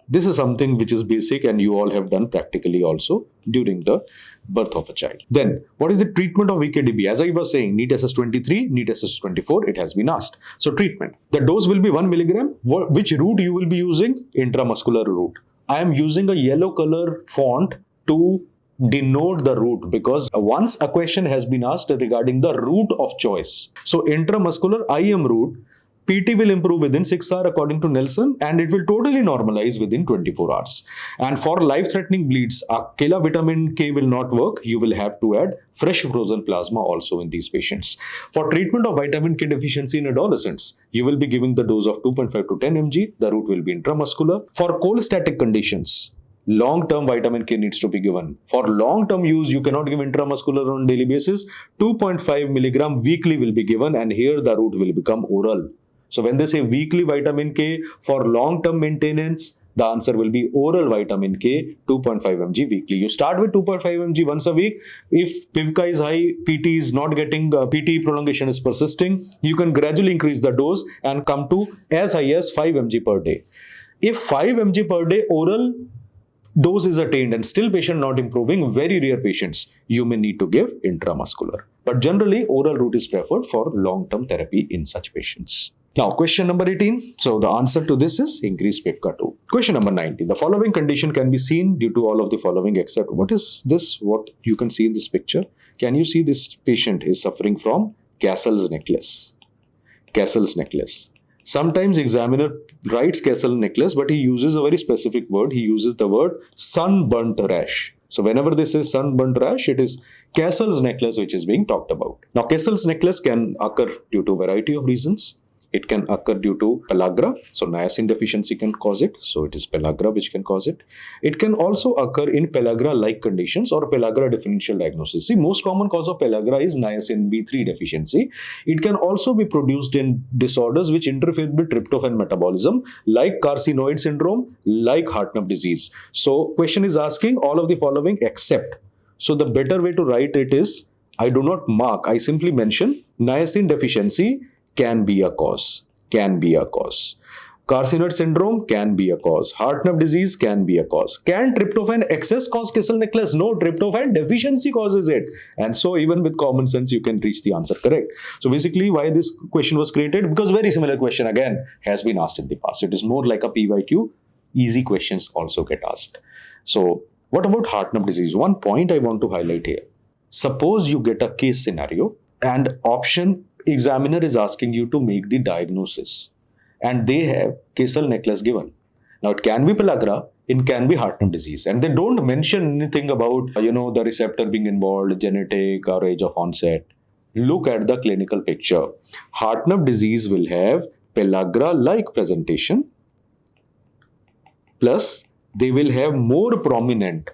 This is something which is basic and you all have done practically also during the birth of a child. Then, what is the treatment of VKDB? As I was saying, NEET SS 23, NEET SS 24, it has been asked. So, treatment. The dose will be 1 milligram. Which route you will be using? Intramuscular route. I am using a yellow color font to denote the route, because once a question has been asked regarding the route of choice. So, intramuscular IM route, PT will improve within 6 hours according to Nelson, and it will totally normalize within 24 hours. And for life-threatening bleeds, Akela vitamin K will not work. You will have to add fresh frozen plasma also in these patients. For treatment of vitamin K deficiency in adolescents, you will be giving the dose of 2.5 to 10 mg. The route will be intramuscular. For cholestatic conditions, long-term vitamin K needs to be given. For long-term use, you cannot give intramuscular on daily basis. 2.5 milligram weekly will be given, and here the route will become oral. So when they say weekly vitamin K for long-term maintenance, the answer will be oral vitamin K 2.5 mg weekly. You start with 2.5 mg once a week. If PIVKA is high, PT is not getting, PT prolongation is persisting, you can gradually increase the dose and come to as high as 5 mg per day. If 5 mg per day oral dose is attained and still patient not improving, very rare patients, you may need to give intramuscular. But generally, oral route is preferred for long-term therapy in such patients. Now, question number 18. So, the answer to this is increased PIVKA2. Question number 19. The following condition can be seen due to all of the following except what is this? What you can see in this picture? Can you see this patient is suffering from Castle's necklace? Castle's necklace. Sometimes examiner writes Castle necklace, but he uses a very specific word. He uses the word sunburnt rash. So whenever they say sunburnt rash, it is Castle's necklace which is being talked about. Now, Castle's necklace can occur due to a variety of reasons. It can occur due to pellagra. So niacin deficiency can cause it. So it is pellagra which can cause it. It can also occur in pellagra-like conditions or pellagra differential diagnosis. The most common cause of pellagra is niacin B3 deficiency. It can also be produced in disorders which interfere with tryptophan metabolism, like carcinoid syndrome, like Hartnup disease. So question is asking all of the following except. So the better way to write it is, I do not mark, I simply mention niacin deficiency can be a cause, Carcinoid syndrome can be a cause. Hartnup disease can be a cause. Can tryptophan excess cause Kessel necklace? No, tryptophan deficiency causes it. And so even with common sense, you can reach the answer correct. So basically why this question was created? Because very similar question again has been asked in the past. It is more like a PYQ. Easy questions also get asked. So what about Hartnup disease? One point I want to highlight here. Suppose you get a case scenario and option examiner is asking you to make the diagnosis and they have Kessel necklace given. Now it can be pellagra, it can be Hartnup disease, and they don't mention anything about the receptor being involved, genetic or age of onset. Look at the clinical picture. Hartnup disease will have pellagra-like presentation, plus they will have more prominent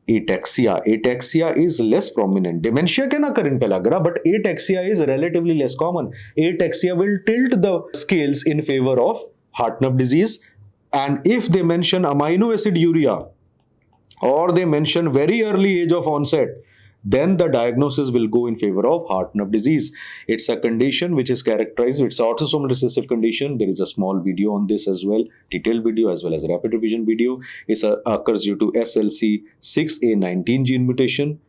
ataxia. Ataxia is less prominent. Dementia can occur in pellagra, but ataxia is relatively less common. Ataxia will tilt the scales in favor of Hartnup disease. And if they mention amino acid urea or they mention very early age of onset, then the diagnosis will go in favor of Hartnup disease. It's a condition which is characterized, it's an autosomal recessive condition. There is a small video on this as well, detailed video as well as rapid revision video. It occurs due to SLC6A19 gene mutation,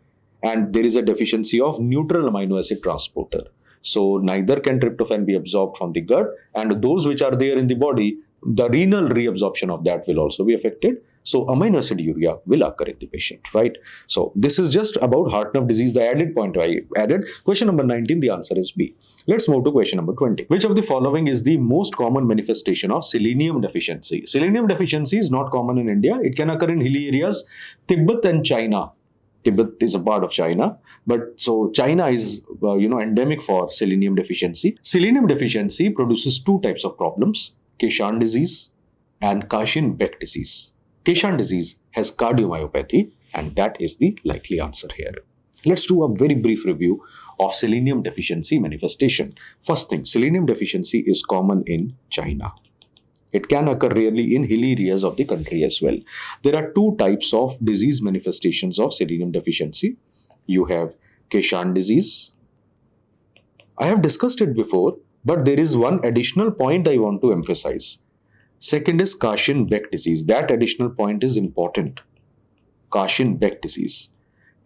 and there is a deficiency of neutral amino acid transporter. So neither can tryptophan be absorbed from the gut, and those which are there in the body, the renal reabsorption of that will also be affected. So amino acid urea will occur in the patient, right? So this is just about Hartnup disease, the added point I added. Question number 19, the answer is B. Let's move to question number 20. Which of the following is the most common manifestation of selenium deficiency? Selenium deficiency is not common in India. It can occur in hilly areas, Tibet and China. Tibet is a part of China, but so China is endemic for selenium deficiency. Selenium deficiency produces two types of problems: Keshan disease and Kashin-Beck disease. Keshan disease has cardiomyopathy, and that is the likely answer here. Let's do a very brief review of selenium deficiency manifestation. First thing, selenium deficiency is common in China. It can occur rarely in hilly areas of the country as well. There are two types of disease manifestations of selenium deficiency. You have Keshan disease. I have discussed it before, but there is one additional point I want to emphasize. Second is Kashin-Beck disease. That additional point is important. Kashin-Beck disease.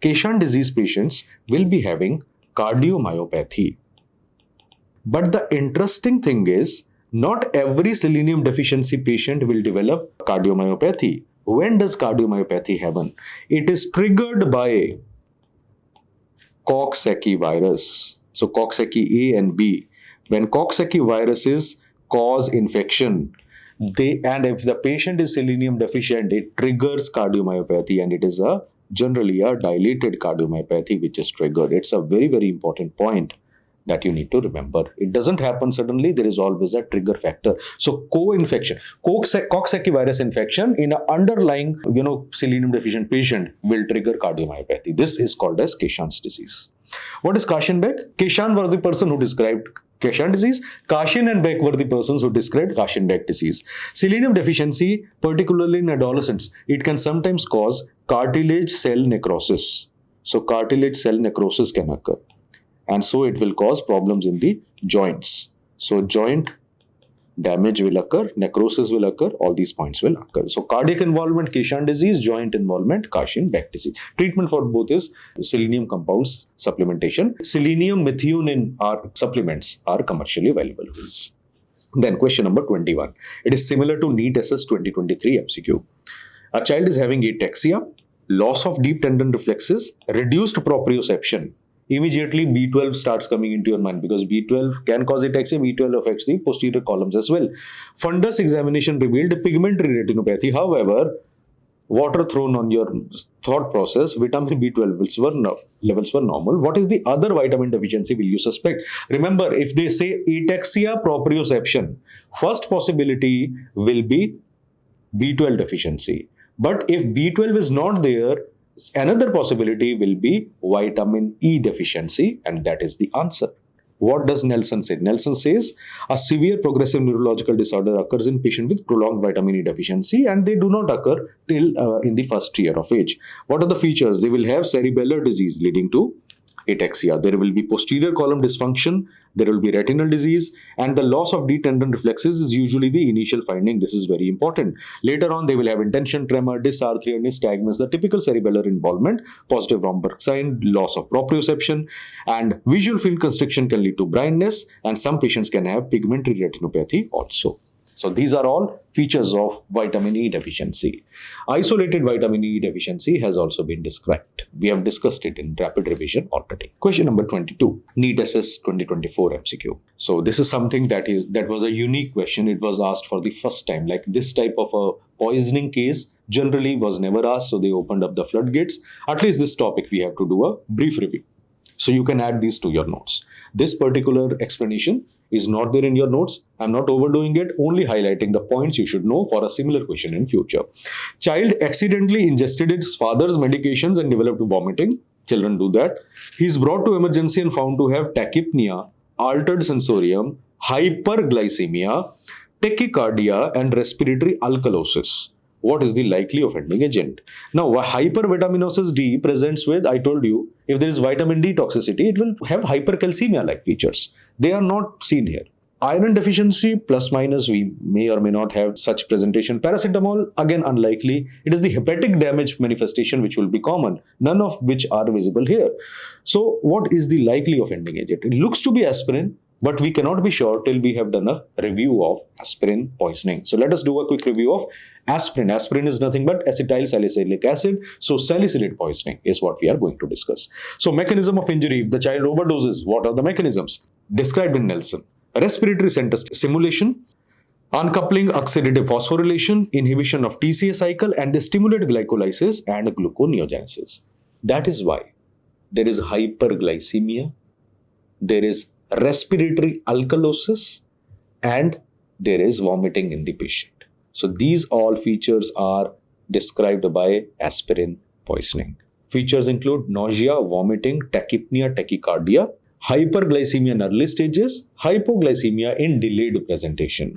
Keshan disease patients will be having cardiomyopathy. But the interesting thing is, not every selenium deficiency patient will develop cardiomyopathy. When does cardiomyopathy happen? It is triggered by Coxsackie virus. So Coxsackie A and B. When Coxsackie viruses cause infection, and if the patient is selenium deficient, it triggers cardiomyopathy, and it is generally a dilated cardiomyopathy which is triggered. It's a very, very important point that you need to remember. It doesn't happen suddenly. There is always a trigger factor. So co-infection, Coxsackie virus infection in an underlying, selenium deficient patient will trigger cardiomyopathy. This is called as Keshan's disease. What is Kashin-Beck? Keshan was the person who described Keshan disease. Kashin and Beck were the persons who described Kashin-Beck disease. Selenium deficiency, particularly in adolescents, it can sometimes cause cartilage cell necrosis. So cartilage cell necrosis can occur. And so it will cause problems in the joints. So joint damage will occur, necrosis will occur, all these points will occur. So cardiac involvement, Keshan disease; joint involvement, Kashin-Beck disease. Treatment for both is selenium compounds supplementation. Selenium methionine supplements are commercially available. Then question number 21. It is similar to NEET SS 2023 MCQ. A child is having ataxia, loss of deep tendon reflexes, reduced proprioception. Immediately B12 starts coming into your mind, because B12 can cause ataxia. B12 affects the posterior columns as well. Fundus examination revealed pigmentary retinopathy. However, water thrown on your thought process, vitamin B12 levels were normal. What is the other vitamin deficiency will you suspect? Remember, if they say ataxia proprioception, first possibility will be B12 deficiency. But if B12 is not there, another possibility will be vitamin E deficiency, and that is the answer. What does Nelson say? Nelson says a severe progressive neurological disorder occurs in patients with prolonged vitamin E deficiency, and they do not occur till in the first year of age. What are the features? They will have cerebellar disease leading to ataxia. There will be posterior column dysfunction, there will be retinal disease, and the loss of deep tendon reflexes is usually the initial finding. This is very important. Later on, they will have intention tremor, dysarthria, nystagmus, the typical cerebellar involvement, positive Romberg sign, loss of proprioception, and visual field constriction can lead to blindness, and some patients can have pigmentary retinopathy also. So these are all features of vitamin E deficiency. Isolated vitamin E deficiency has also been described. We have discussed it in rapid revision already. Question number 22, NEET SS 2024 MCQ. So this is something that was a unique question. It was asked for the first time. Like this type of a poisoning case generally was never asked, so they opened up the floodgates. At least this topic we have to do a brief review. So you can add these to your notes. This particular explanation is not there in your notes. I'm not overdoing it, only highlighting the points you should know for a similar question in future. Child accidentally ingested his father's medications and developed vomiting. Children do that. He's brought to emergency and found to have tachypnea, altered sensorium, hyperglycemia, tachycardia, and respiratory alkalosis. What is the likely offending agent? Now, hypervitaminosis D presents with, I told you, if there is vitamin D toxicity, it will have hypercalcemia-like features. They are not seen here. Iron deficiency, plus minus, we may or may not have such presentation. Paracetamol, again unlikely. It is the hepatic damage manifestation which will be common, none of which are visible here. So, what is the likely offending agent? It looks to be aspirin, but we cannot be sure till we have done a review of aspirin poisoning. So let us do a quick review of aspirin. Aspirin is nothing but acetyl salicylic acid. So salicylate poisoning is what we are going to discuss. So mechanism of injury. If the child overdoses, what are the mechanisms? Described in Nelson. Respiratory center stimulation, uncoupling oxidative phosphorylation, inhibition of TCA cycle, and they stimulate glycolysis and gluconeogenesis. That is why there is hyperglycemia, there is respiratory alkalosis, and there is vomiting in the patient. So these all features are described by aspirin poisoning. Features include nausea, vomiting, tachypnea, tachycardia, hyperglycemia in early stages, hypoglycemia in delayed presentation.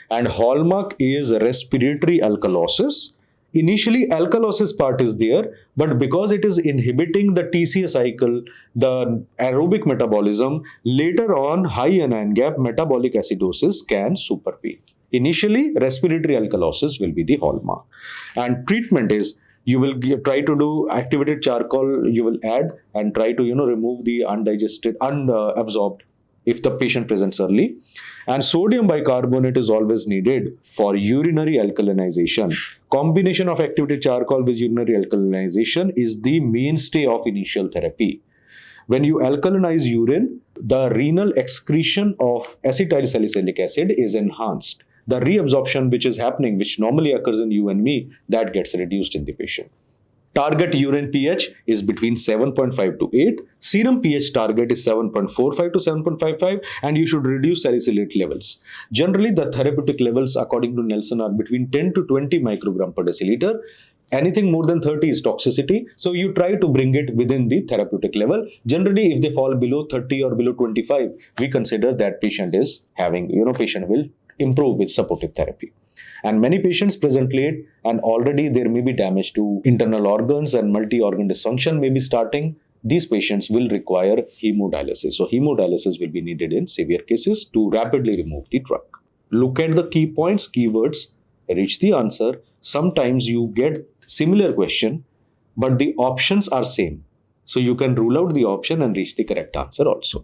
And hallmark is respiratory alkalosis. Initially, alkalosis part is there, but because it is inhibiting the TCA cycle, the aerobic metabolism, later on high anion gap metabolic acidosis can supervene. Initially, respiratory alkalosis will be the hallmark. And treatment is, you will try to do activated charcoal, you will add and try to remove the undigested, unabsorbed if the patient presents early. And sodium bicarbonate is always needed for urinary alkalinization. Combination of activated charcoal with urinary alkalinization is the mainstay of initial therapy. When you alkalinize urine, the renal excretion of acetyl salicylic acid is enhanced. The reabsorption which is happening, which normally occurs in you and me, that gets reduced in the patient. Target urine pH is between 7.5 to 8. Serum pH target is 7.45 to 7.55, and you should reduce salicylate levels. Generally, the therapeutic levels according to Nelson are between 10 to 20 microgram per deciliter. Anything more than 30 is toxicity. So you try to bring it within the therapeutic level. Generally, if they fall below 30 or below 25, we consider that patient is having, patient will improve with supportive therapy. And many patients present late, and already there may be damage to internal organs and multi-organ dysfunction may be starting. These patients will require hemodialysis. So hemodialysis will be needed in severe cases to rapidly remove the drug. Look at the key points, keywords, reach the answer. Sometimes you get similar question, but the options are same. So you can rule out the option and reach the correct answer also.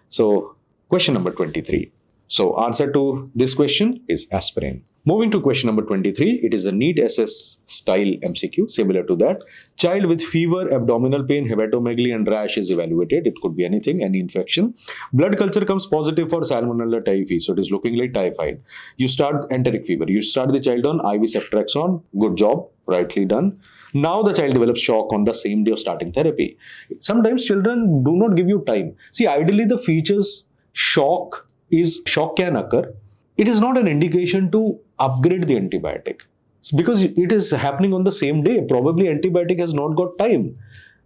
So question number 23. So answer to this question is aspirin. Moving to question number 23, it is a NEET SS style MCQ, similar to that. Child with fever, abdominal pain, hepatomegaly and rash is evaluated. It could be anything, any infection. Blood culture comes positive for Salmonella typhi, so it is looking like typhoid. You start enteric fever. You start the child on IV ceftriaxone. Good job, rightly done. Now the child develops shock on the same day of starting therapy. Sometimes children do not give you time. See, ideally the features shock can occur. It is not an indication to upgrade the antibiotic because it is happening on the same day. Probably antibiotic has not got time.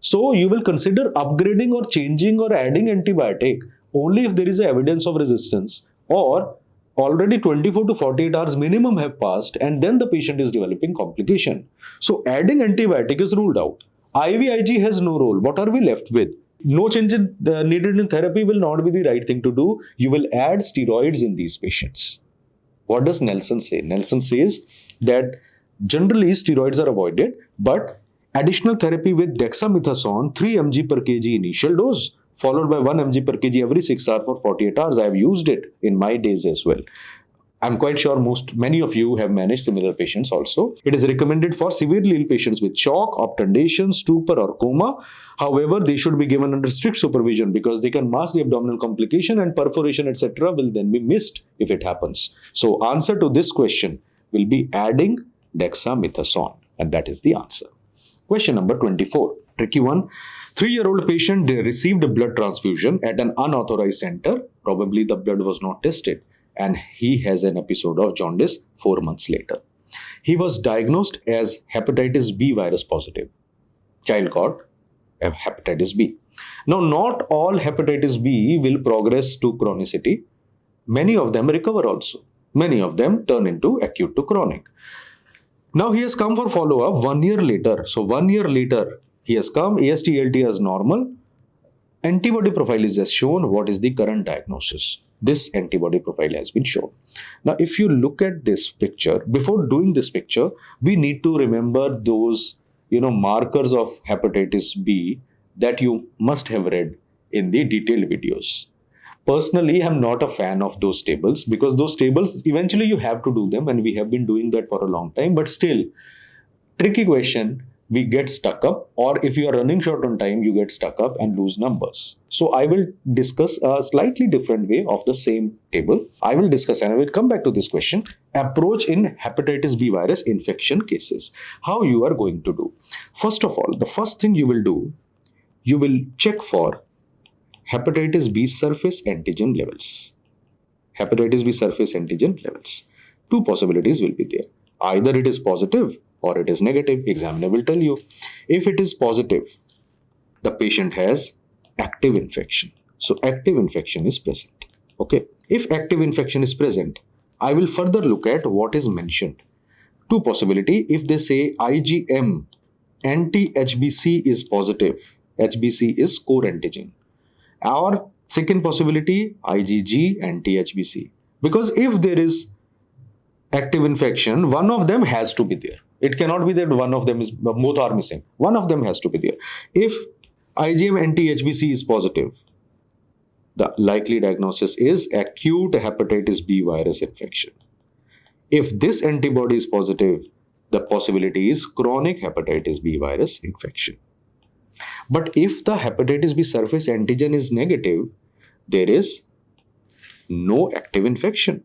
So you will consider upgrading or changing or adding antibiotic only if there is evidence of resistance or already 24 to 48 hours minimum have passed and then the patient is developing complication. So adding antibiotic is ruled out. IVIG has no role. What are we left with? No change needed in therapy will not be the right thing to do. You will add steroids in these patients. What does Nelson say? Nelson says that generally steroids are avoided, but additional therapy with dexamethasone 3 mg per kg initial dose followed by 1 mg per kg every 6 hours for 48 hours. I have used it in my days as well. I'm quite sure many of you have managed similar patients also. It is recommended for severely ill patients with shock, obtundation, stupor or coma. However, they should be given under strict supervision because they can mask the abdominal complication and perforation etc. will then be missed if it happens. So answer to this question will be adding dexamethasone, and that is the answer. Question number 24. Tricky one. 3-year-old patient received a blood transfusion at an unauthorized center. Probably the blood was not tested, and he has an episode of jaundice 4 months later. He was diagnosed as hepatitis B virus positive. Child got hepatitis B. Now, not all hepatitis B will progress to chronicity. Many of them recover also. Many of them turn into acute to chronic. Now, he has come for follow-up 1 year later. So, 1 year later, he has come, AST, ALT as normal. Antibody profile is as shown. What is the current diagnosis? This antibody profile has been shown. Now, if you look at this picture, before doing this picture, we need to remember those, markers of hepatitis B that you must have read in the detailed videos. Personally, I'm not a fan of those tables because those tables, eventually you have to do them and we have been doing that for a long time. But still, tricky question. we get stuck up, or if you are running short on time, you get stuck up and lose numbers. So I will discuss a slightly different way of the same table. I will discuss, and I will come back to this question, approach in hepatitis B virus infection cases. How you are going to do. First of all, the first thing you will do, you will check for hepatitis B surface antigen levels. Hepatitis B surface antigen levels. Two possibilities will be there. Either it is positive or it is negative. Examiner will tell you. If it is positive, the patient has active infection. So active infection is present. Okay. If active infection is present, I will further look at what is mentioned. Two possibility. If they say IgM anti-HBC is positive, HBC is core antigen. Or second possibility, IgG anti-HBC. Because if there is active infection, one of them has to be there. It cannot be that one of them is, both are missing. One of them has to be there. If IgM anti-HBC is positive, the likely diagnosis is acute hepatitis B virus infection. If this antibody is positive, the possibility is chronic hepatitis B virus infection. But if the hepatitis B surface antigen is negative, there is no active infection.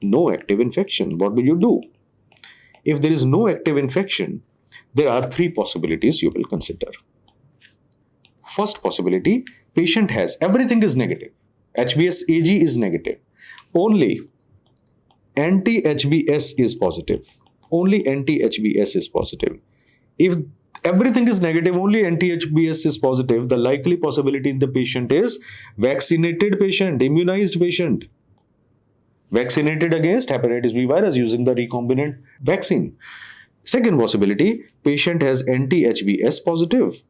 No active infection. What will you do? If there is no active infection, there are three possibilities you will consider. First possibility, patient has, everything is negative. HBsAg is negative. Only anti-HBs is positive. Only anti-HBs is positive. If everything is negative, only anti-HBs is positive, the likely possibility in the patient is vaccinated patient, immunized patient. Vaccinated against hepatitis B virus using the recombinant vaccine. Second possibility, patient has anti-HBs positive.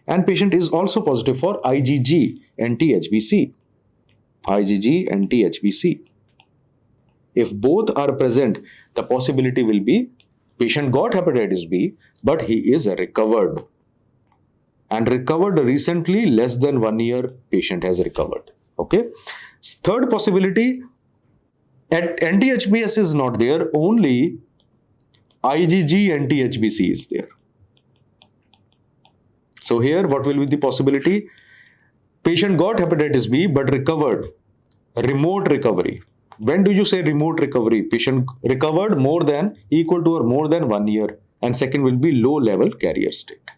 And patient is also positive for IgG anti-HBC. IgG anti-HBC. If both are present, the possibility will be patient got hepatitis B, but he is recovered. And recovered recently, less than 1 year, patient has recovered. Okay. Third possibility, anti-HBs is not there, only IgG anti-HBC is there. So here, what will be the possibility? Patient got hepatitis B but recovered. Remote recovery. When do you say remote recovery? Patient recovered more than, equal to or more than 1 year. And second will be low level carrier state.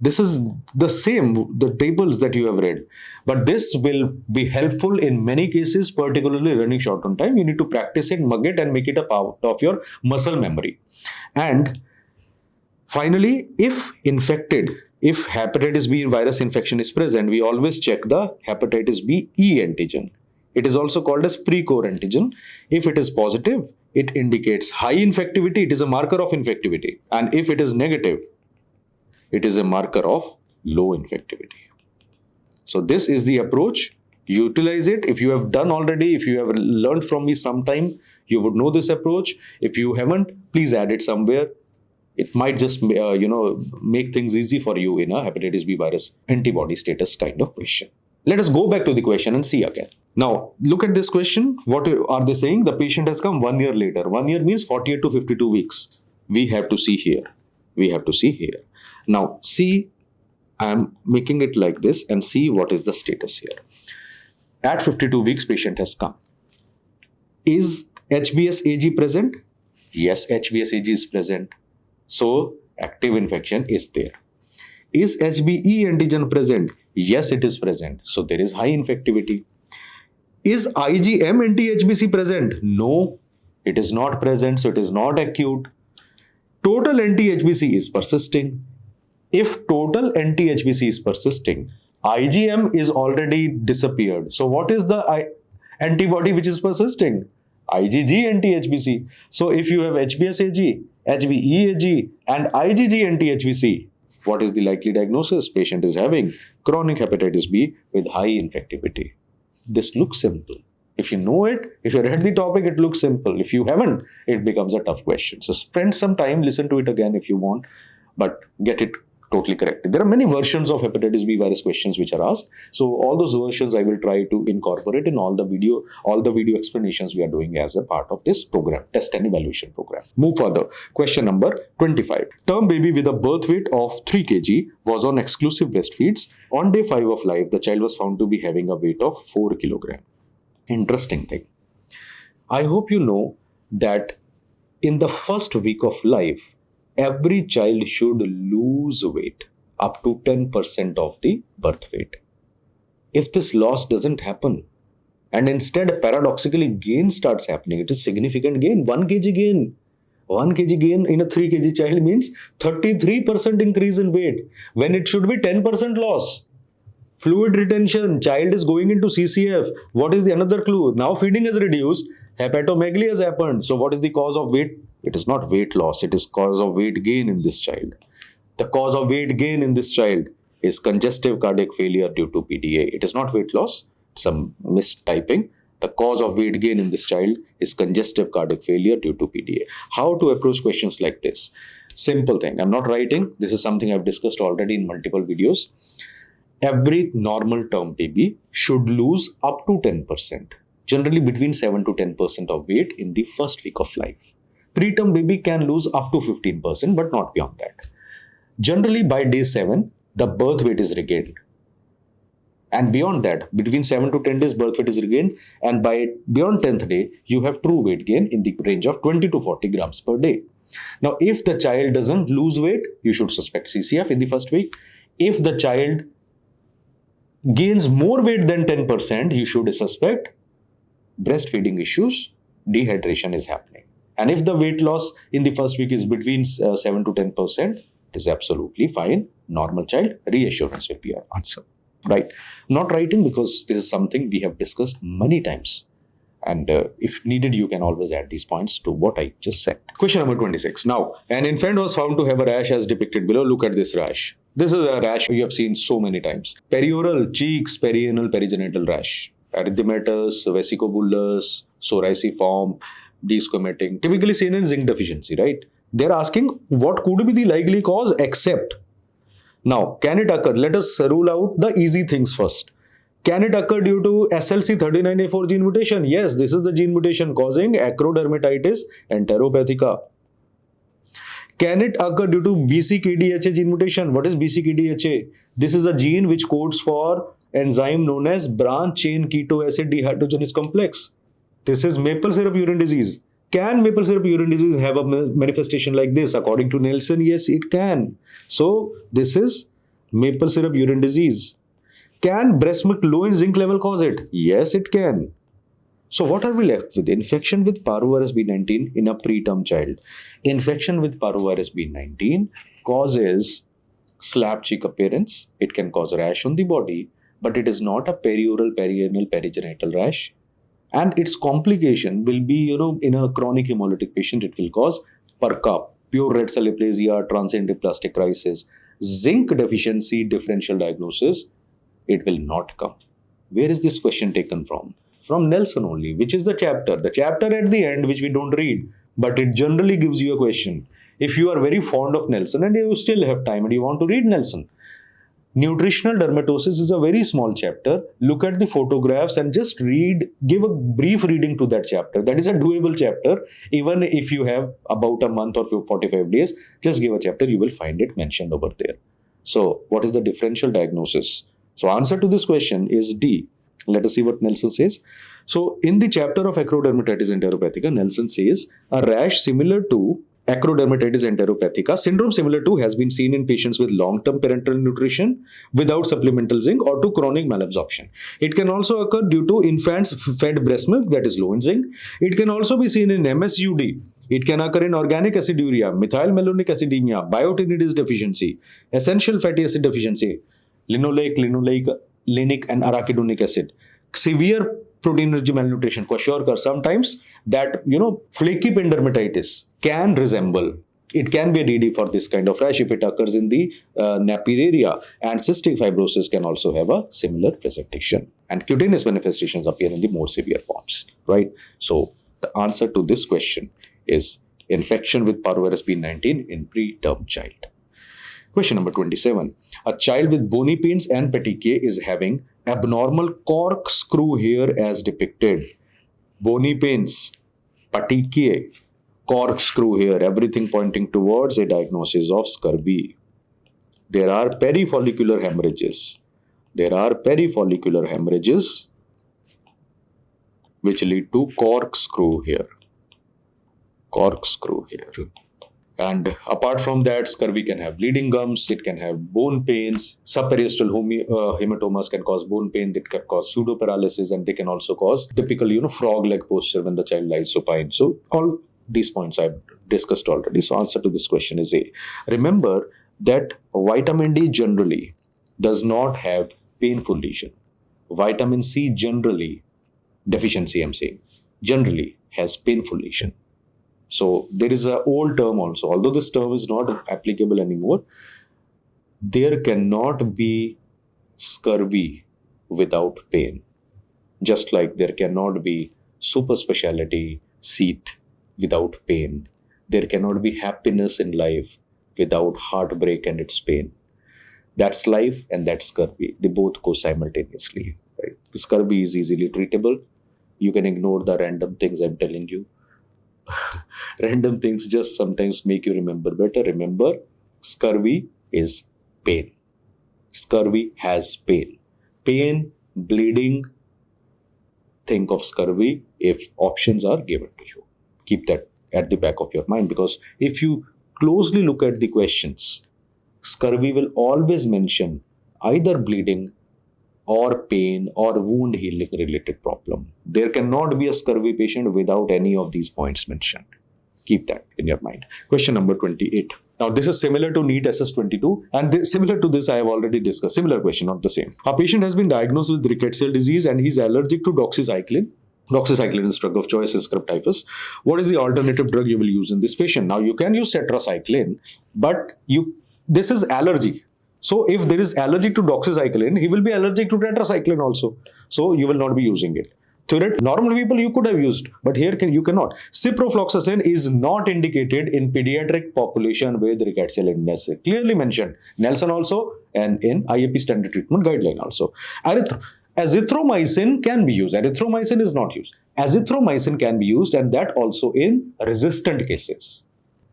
This is the same, the tables that you have read. But this will be helpful in many cases, particularly running short on time. You need to practice it, mug it, and make it a part of your muscle memory. And finally, if infected, if hepatitis B virus infection is present, we always check the hepatitis B E antigen. It is also called as pre-core antigen. If it is positive, it indicates high infectivity. It is a marker of infectivity. And if it is negative, it is a marker of low infectivity. So this is the approach. Utilize it. If you have done already, if you have learned from me sometime, you would know this approach. If you haven't, please add it somewhere. It might just, make things easy for you in a hepatitis B virus antibody status kind of question. Let us go back to the question and see again. Now, look at this question. What are they saying? The patient has come 1 year later. 1 year means 48 to 52 weeks. We have to see here. We have to see here. Now, see, I am making it like this and see what is the status here. At 52 weeks, patient has come. Is HBsAg present? Yes, HBsAg is present. So, active infection is there. Is HBe antigen present? Yes, it is present. So, there is high infectivity. Is IgM anti-HBC present? No, it is not present. So, it is not acute. Total anti-HBC is persisting. If total anti-HBC is persisting, IgM is already disappeared. So, what is the antibody which is persisting? IgG anti-HBC. So, if you have HBsAg, HBeAg and IgG anti-HBC, what is the likely diagnosis? Patient is having chronic hepatitis B with high infectivity. This looks simple. If you know it, if you read the topic, it looks simple. If you haven't, it becomes a tough question. So spend some time, listen to it again if you want, but get it totally correct. There are many versions of hepatitis B virus questions which are asked. So all those versions I will try to incorporate in all the video explanations we are doing as a part of this program, test and evaluation program. Move further. Question number 25. Term baby with a birth weight of 3 kg was on exclusive breastfeeds. On day 5 of life, the child was found to be having a weight of 4 kg. Interesting thing. I hope you know that in the first week of life, every child should lose weight up to 10% of the birth weight. If this loss doesn't happen, and instead paradoxically gain starts happening, it is significant gain, 1 kg gain. 1 kg gain in a 3 kg child means 33% increase in weight when it should be 10% loss. Fluid retention, child is going into CCF. What is the another clue? Now feeding is reduced, hepatomegaly has happened. So what is the cause of weight? It is not weight loss, it is cause of weight gain in this child. The cause of weight gain in this child is congestive cardiac failure due to PDA. It is not weight loss, some mistyping. The cause of weight gain in this child is congestive cardiac failure due to PDA. How to approach questions like this? Simple thing. I'm not writing. This is something I've discussed already in multiple videos. Every normal term baby should lose up to 10%, generally between 7 to 10% of weight in the first week of life. Preterm baby can lose up to 15%, but not beyond that. Generally, by day 7, the birth weight is regained. And beyond that, between 7 to 10 days, birth weight is regained. And by beyond 10th day, you have true weight gain in the range of 20 to 40 grams per day. Now, if the child doesn't lose weight, you should suspect CCF in the first week. If the child gains more weight than 10%, you should suspect breastfeeding issues, dehydration is happening. And if the weight loss in the first week is between 7 to 10%, it is absolutely fine. Normal child, reassurance will be your answer. Right? Not writing because this is something we have discussed many times. And if needed, you can always add these points to what I just said. Question number 26. Now, an infant was found to have a rash as depicted below. Look at this rash. This is a rash you have seen so many times. Perioral, cheeks, perianal, perigenital rash. Erythematous, vesicobullous, psoriaciform, desquamating. Typically seen in zinc deficiency, right? They're asking what could be the likely cause except. Now, can it occur? Let us rule out the easy things first. Can it occur due to SLC39A4 gene mutation? Yes, this is the gene mutation causing acrodermatitis enteropathica. Can it occur due to BCKDHA gene mutation? What is BCKDHA? This is a gene which codes for enzyme known as branch chain keto acid dehydrogenase complex. This is maple syrup urine disease. Can maple syrup urine disease have a manifestation like this? According to Nelson, yes, it can. So, this is maple syrup urine disease. Can breast milk low in zinc level cause it? Yes, it can. So what are we left with? Infection with parvovirus B19 in a preterm child. Infection with parvovirus B19 causes slap cheek appearance. It can cause rash on the body, but it is not a perioral, perianal, perigenital rash. And its complication will be, in a chronic hemolytic patient, it will cause PERCA, pure red cell aplasia, transient aplastic crisis, zinc deficiency differential diagnosis. It will not come. Where is this question taken from? From Nelson only, which is the chapter at the end, which we don't read, but it generally gives you a question. If you are very fond of Nelson and you still have time and you want to read Nelson, nutritional dermatosis is a very small chapter. Look at the photographs and just read, give a brief reading to that chapter. That is a doable chapter. Even if you have about a month or 45 days, just give a chapter, you will find it mentioned over there. So, what is the differential diagnosis? So, answer to this question is D. Let us see what Nelson says. So, in the chapter of acrodermatitis enteropathica, Nelson says a rash similar to acrodermatitis enteropathica, syndrome similar to has been seen in patients with long-term parenteral nutrition without supplemental zinc or to chronic malabsorption. It can also occur due to infants fed breast milk that is low in zinc. It can also be seen in MSUD. It can occur in organic aciduria, methylmalonic acidemia, biotinidase deficiency, essential fatty acid deficiency, linoleic, linic and arachidonic acid, severe protein-rich malnutrition, Kwashiorkor. Sometimes that, flaky dermatitis can resemble. It can be a DD for this kind of rash if it occurs in the nappy area, and cystic fibrosis can also have a similar presentation. And cutaneous manifestations appear in the more severe forms, right? So the answer to this question is infection with parvovirus B19 in preterm child. Question number 27. A child with bony pains and petechiae is having abnormal corkscrew hair as depicted. Bony pains, petechiae, corkscrew hair, everything pointing towards a diagnosis of scurvy. There are perifollicular hemorrhages. There are perifollicular hemorrhages which lead to corkscrew hair. Corkscrew hair. And apart from that, scurvy can have bleeding gums, it can have bone pains, subperiosteal hematomas can cause bone pain, that can cause pseudoparalysis, and they can also cause typical, frog-leg posture when the child lies supine. So all these points I've discussed already. So answer to this question is A. Remember that vitamin D generally does not have painful lesion. Vitamin C generally, deficiency I'm saying, generally has painful lesion. So there is an old term also, although this term is not applicable anymore. There cannot be scurvy without pain. Just like there cannot be super specialty seat without pain. There cannot be happiness in life without heartbreak and its pain. That's life and that's scurvy. They both go simultaneously. Right? Scurvy is easily treatable. You can ignore the random things I'm telling you. Random things just sometimes make you remember better. Remember, scurvy is pain. Scurvy has pain. Pain, bleeding, think of scurvy if options are given to you. Keep that at the back of your mind, because if you closely look at the questions, scurvy will always mention either bleeding or pain or wound healing related problem. There cannot be a scurvy patient without any of these points mentioned. Keep that in your mind. Question number 28. Now this is similar to NEET SS 22 and similar to this I have already discussed. Similar question, not the same. A patient has been diagnosed with Rickets disease and he's allergic to doxycycline. Doxycycline is drug of choice in scrub typhus. What is the alternative drug you will use in this patient? Now you can use tetracycline, but this is allergy. So if there is allergic to doxycycline, he will be allergic to tetracycline also. So you will not be using it. Normal people you could have used, but here you cannot. Ciprofloxacin is not indicated in pediatric population with rickettsial illness. Clearly mentioned. Nelson also, and in IAP standard treatment guideline also. Azithromycin can be used. Erythromycin is not used. Azithromycin can be used, and that also in resistant cases.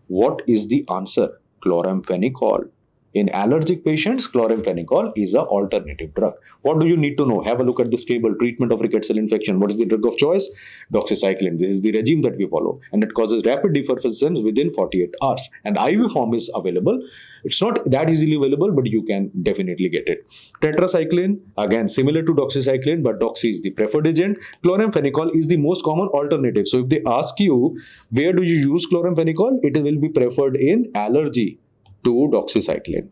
What is the answer? Chloramphenicol. In allergic patients, chloramphenicol is an alternative drug. What do you need to know? Have a look at this table. Treatment of rickettsial infection. What is the drug of choice? Doxycycline. This is the regime that we follow. And it causes rapid defervescence within 48 hours. And IV form is available. It's not that easily available, but you can definitely get it. Tetracycline, again, similar to doxycycline, but doxy is the preferred agent. Chloramphenicol is the most common alternative. So if they ask you, where do you use chloramphenicol? It will be preferred in allergy to doxycycline.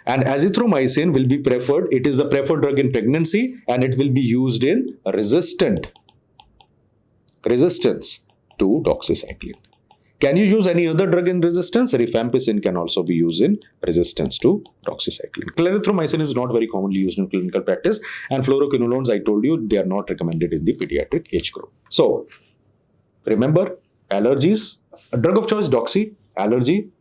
And azithromycin will be preferred. It is the preferred drug in pregnancy and it will be used in resistance to doxycycline. Can you use any other drug in resistance? Rifampicin can also be used in resistance to doxycycline. Clarithromycin is not very commonly used in clinical practice, and fluoroquinolones, I told you, they are not recommended in the pediatric age group. So remember, allergies, a drug of choice, doxy. Allergy,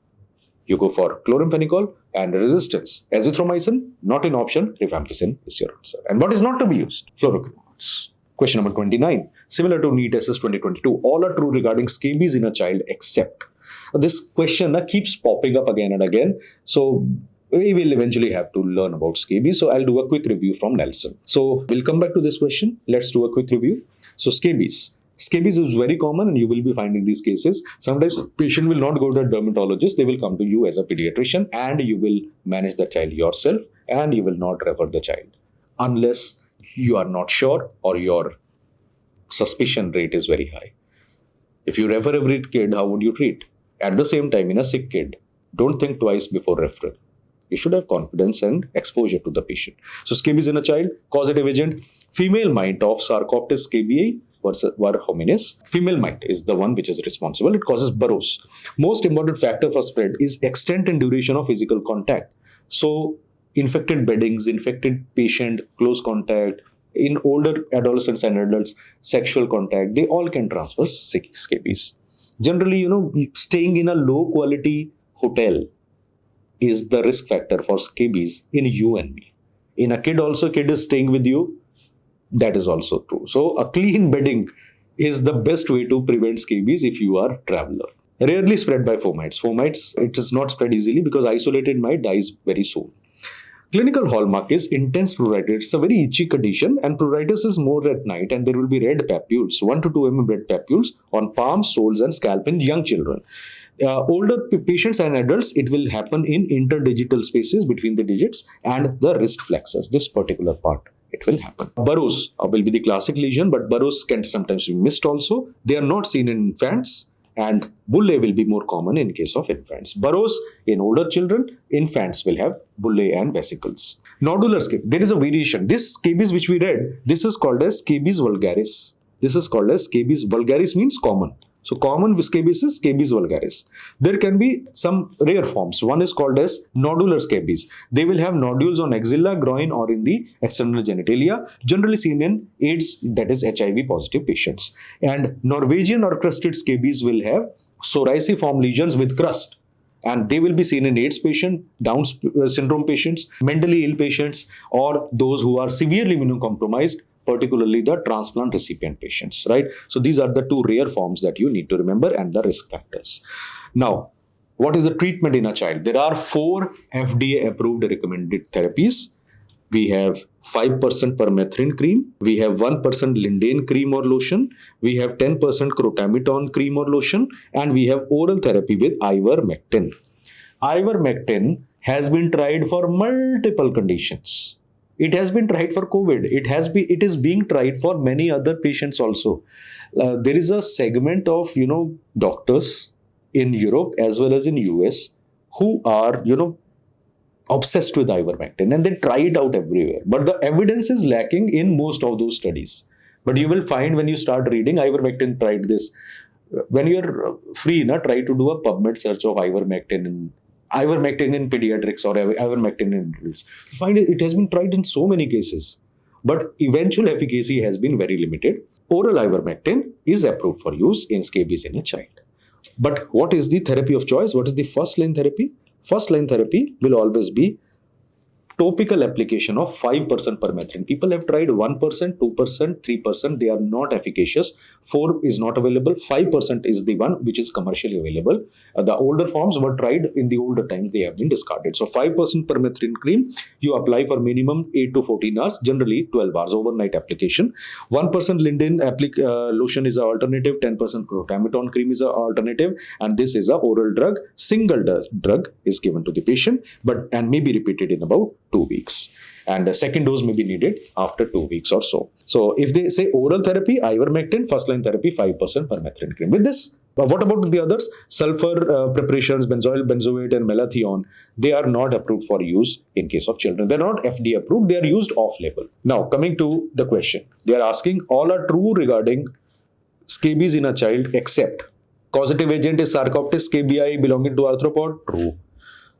you go for chloramphenicol, and resistance. Azithromycin, not an option. Rifampicin is your answer. And what is not to be used? Fluoroquinolones. Question number 29. Similar to NEET SS 2022, all are true regarding scabies in a child except. This question keeps popping up again and again. So we will eventually have to learn about scabies. So I'll do a quick review from Nelson. So we'll come back to this question. Let's do a quick review. So scabies. Scabies is very common and you will be finding these cases. Sometimes patient will not go to a dermatologist. They will come to you as a pediatrician and you will manage the child yourself and you will not refer the child unless you are not sure or your suspicion rate is very high. If you refer every kid, how would you treat? At the same time, in a sick kid, don't think twice before referral. You should have confidence and exposure to the patient. So scabies in a child, causative agent, female mite of Sarcoptes scabiei var hominis. Female mite is the one which is responsible. It causes burrows. Most important factor for spread is extent and duration of physical contact. So infected beddings, infected patient, close contact, in older adolescents and adults, sexual contact, they all can transfer scabies. Generally, staying in a low quality hotel is the risk factor for scabies in you and me. In a kid also, kid is staying with you. That is also true. So a clean bedding is the best way to prevent scabies if you are traveler. Rarely spread by fomites. Fomites, it is not spread easily because isolated mite dies very soon. Clinical hallmark is intense pruritus. It's a very itchy condition, and pruritus is more at night, and there will be red papules, 1 to 2 mm red papules on palms, soles, and scalp in young children. Older patients and adults, it will happen in interdigital spaces between the digits and the wrist flexors. This particular part, it will happen. Burrows will be the classic lesion, but burrows can sometimes be missed also. They are not seen in infants, and bullae will be more common in case of infants. Burrows in older children, infants will have bullae and vesicles. Nodular scabies, there is a variation. This scabies which we read, this is called as scabies vulgaris. This is called as scabies vulgaris, means common. So common scabies is scabies vulgaris. There can be some rare forms. One is called as nodular scabies. They will have nodules on axilla, groin, or in the external genitalia, generally seen in AIDS, that is HIV positive patients. And Norwegian or crusted scabies will have psoriasiform lesions with crust. And they will be seen in AIDS patient, Down syndrome patients, mentally ill patients, or those who are severely immunocompromised, particularly the transplant recipient patients, right? So these are the two rare forms that you need to remember and the risk factors. Now, what is the treatment in a child? There are 4 FDA approved recommended therapies. We have 5% permethrin cream. We have 1% lindane cream or lotion. We have 10% crotamidone cream or lotion. And we have oral therapy with ivermectin. Ivermectin has been tried for multiple conditions. It has been tried for COVID. It is being tried for many other patients also. There is a segment of doctors in Europe as well as in US who are obsessed with ivermectin, and they try it out everywhere. But the evidence is lacking in most of those studies. But you will find when you start reading, ivermectin tried this. When you're free, try to do a PubMed search of ivermectin in pediatrics or ivermectin in adults. You find it has been tried in so many cases, but eventual efficacy has been very limited. Oral ivermectin is approved for use in scabies in a child. But what is the therapy of choice? What is the first line therapy? First line therapy will always be topical application of 5% permethrin. People have tried 1%, 2%, 3%. They are not efficacious. 4 is not available. 5% is the one which is commercially available. The older forms were tried in the older times. They have been discarded. So 5% permethrin cream, you apply for minimum 8 to 14 hours, generally 12 hours, overnight application. 1% lindane lotion is an alternative. 10% crotamidone cream is an alternative. And this is an oral drug. Single drug is given to the patient, and may be repeated in about 2 weeks, and a second dose may be needed after 2 weeks or so. So if they say oral therapy, ivermectin, first line therapy, 5% permethrin cream. With this, what about the others? Sulfur preparations, benzoyl benzoate, and malathion, they are not approved for use in case of children. They're not FDA approved. They are used off-label. Now, coming to the question, they are asking all are true regarding scabies in a child except causative agent is Sarcoptes scabii belonging to arthropod. True.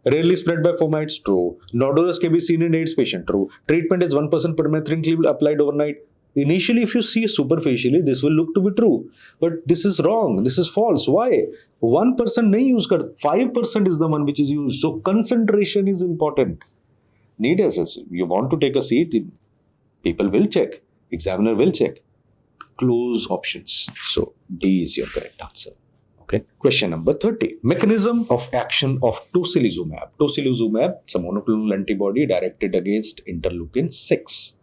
Rarely spread by fomites, true. Nodular scabies seen in AIDS patient, true. Treatment is 1% permethrin cream applied overnight. Initially, if you see superficially, this will look to be true. But this is wrong. This is false. Why? 1% nahi use kar. 5% is the one which is used. So concentration is important. NEET SS. You want to take a seat, people will check. Examiner will check. Close options. So D is your correct answer. Okay. Question number 30. Mechanism of action of tocilizumab. Tocilizumab, it's a monoclonal antibody directed against interleukin 6.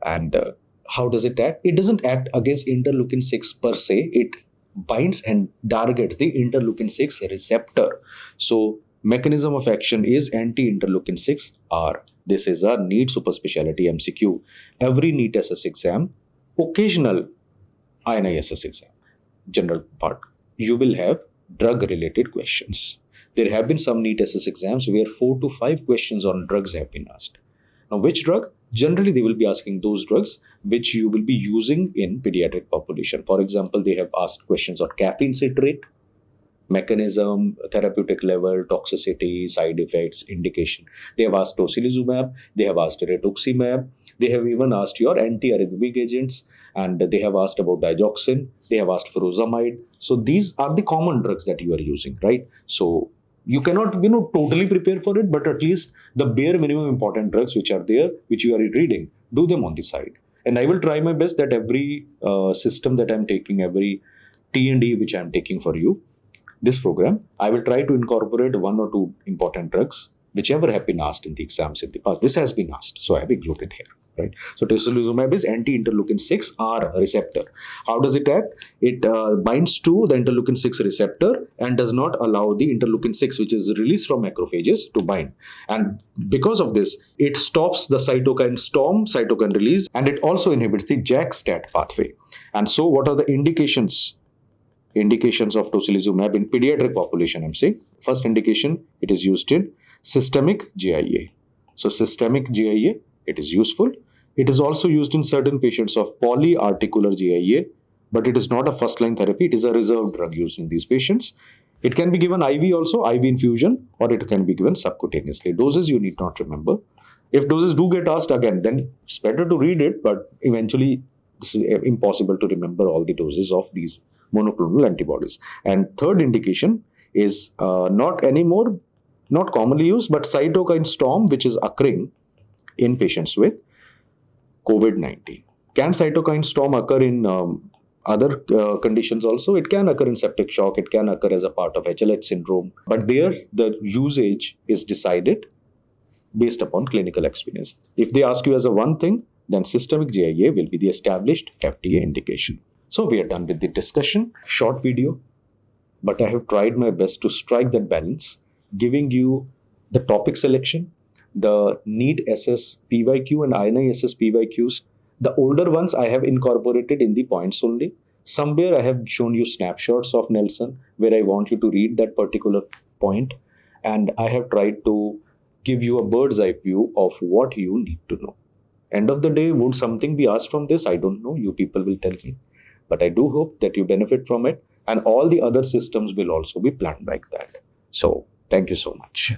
And how does it act? It doesn't act against interleukin 6 per se. It binds and targets the interleukin 6 receptor. So mechanism of action is anti-interleukin 6R. This is a NEET super specialty MCQ. Every NEET SS exam, occasional INISS exam, general part, you will have drug-related questions. There have been some NEET SS exams where 4 to 5 questions on drugs have been asked. Now, which drug? Generally, they will be asking those drugs which you will be using in pediatric population. For example, they have asked questions on caffeine citrate, mechanism, therapeutic level, toxicity, side effects, indication. They have asked tocilizumab, they have asked rituximab, they have even asked your antiarrhythmic agents, and they have asked about digoxin, they have asked furosemide. So these are the common drugs that you are using, right? So You cannot, totally prepare for it, but at least the bare minimum important drugs which are there, which you are reading, do them on the side. And I will try my best that every system that I'm taking, every TnE which I'm taking for you, this program, I will try to incorporate one or two important drugs, whichever have been asked in the exams in the past. This has been asked, so I have included here. Right. So tocilizumab is anti-interleukin 6 R receptor. How does it act? It binds to the interleukin 6 receptor and does not allow the interleukin 6, which is released from macrophages, to bind. And because of this, it stops the cytokine storm, cytokine release, and it also inhibits the JAK-STAT pathway. And so, what are the indications of tocilizumab in pediatric population? I'm saying first indication, it is used in systemic GIA. So systemic GIA, it is useful. It is also used in certain patients of polyarticular GIA, but it is not a first-line therapy. It is a reserved drug used in these patients. It can be given IV also, IV infusion, or it can be given subcutaneously. Doses you need not remember. If doses do get asked again, then it's better to read it, but eventually it's impossible to remember all the doses of these monoclonal antibodies. And third indication is not commonly used, but cytokine storm, which is occurring in patients with COVID-19. Can cytokine storm occur in other conditions also? It can occur in septic shock. It can occur as a part of HLH syndrome. But there, the usage is decided based upon clinical experience. If they ask you as a one thing, then systemic GIA will be the established FDA indication. So we are done with the discussion. Short video, but I have tried my best to strike that balance, giving you the topic selection, the NEET SS PYQ and INI SS PYQs. The older ones I have incorporated in the points only. Somewhere I have shown you snapshots of Nelson where I want you to read that particular point, and I have tried to give you a bird's eye view of what you need to know. End of the day, would something be asked from this? I don't know. You people will tell me. But I do hope that you benefit from it, and all the other systems will also be planned like that. So, thank you so much.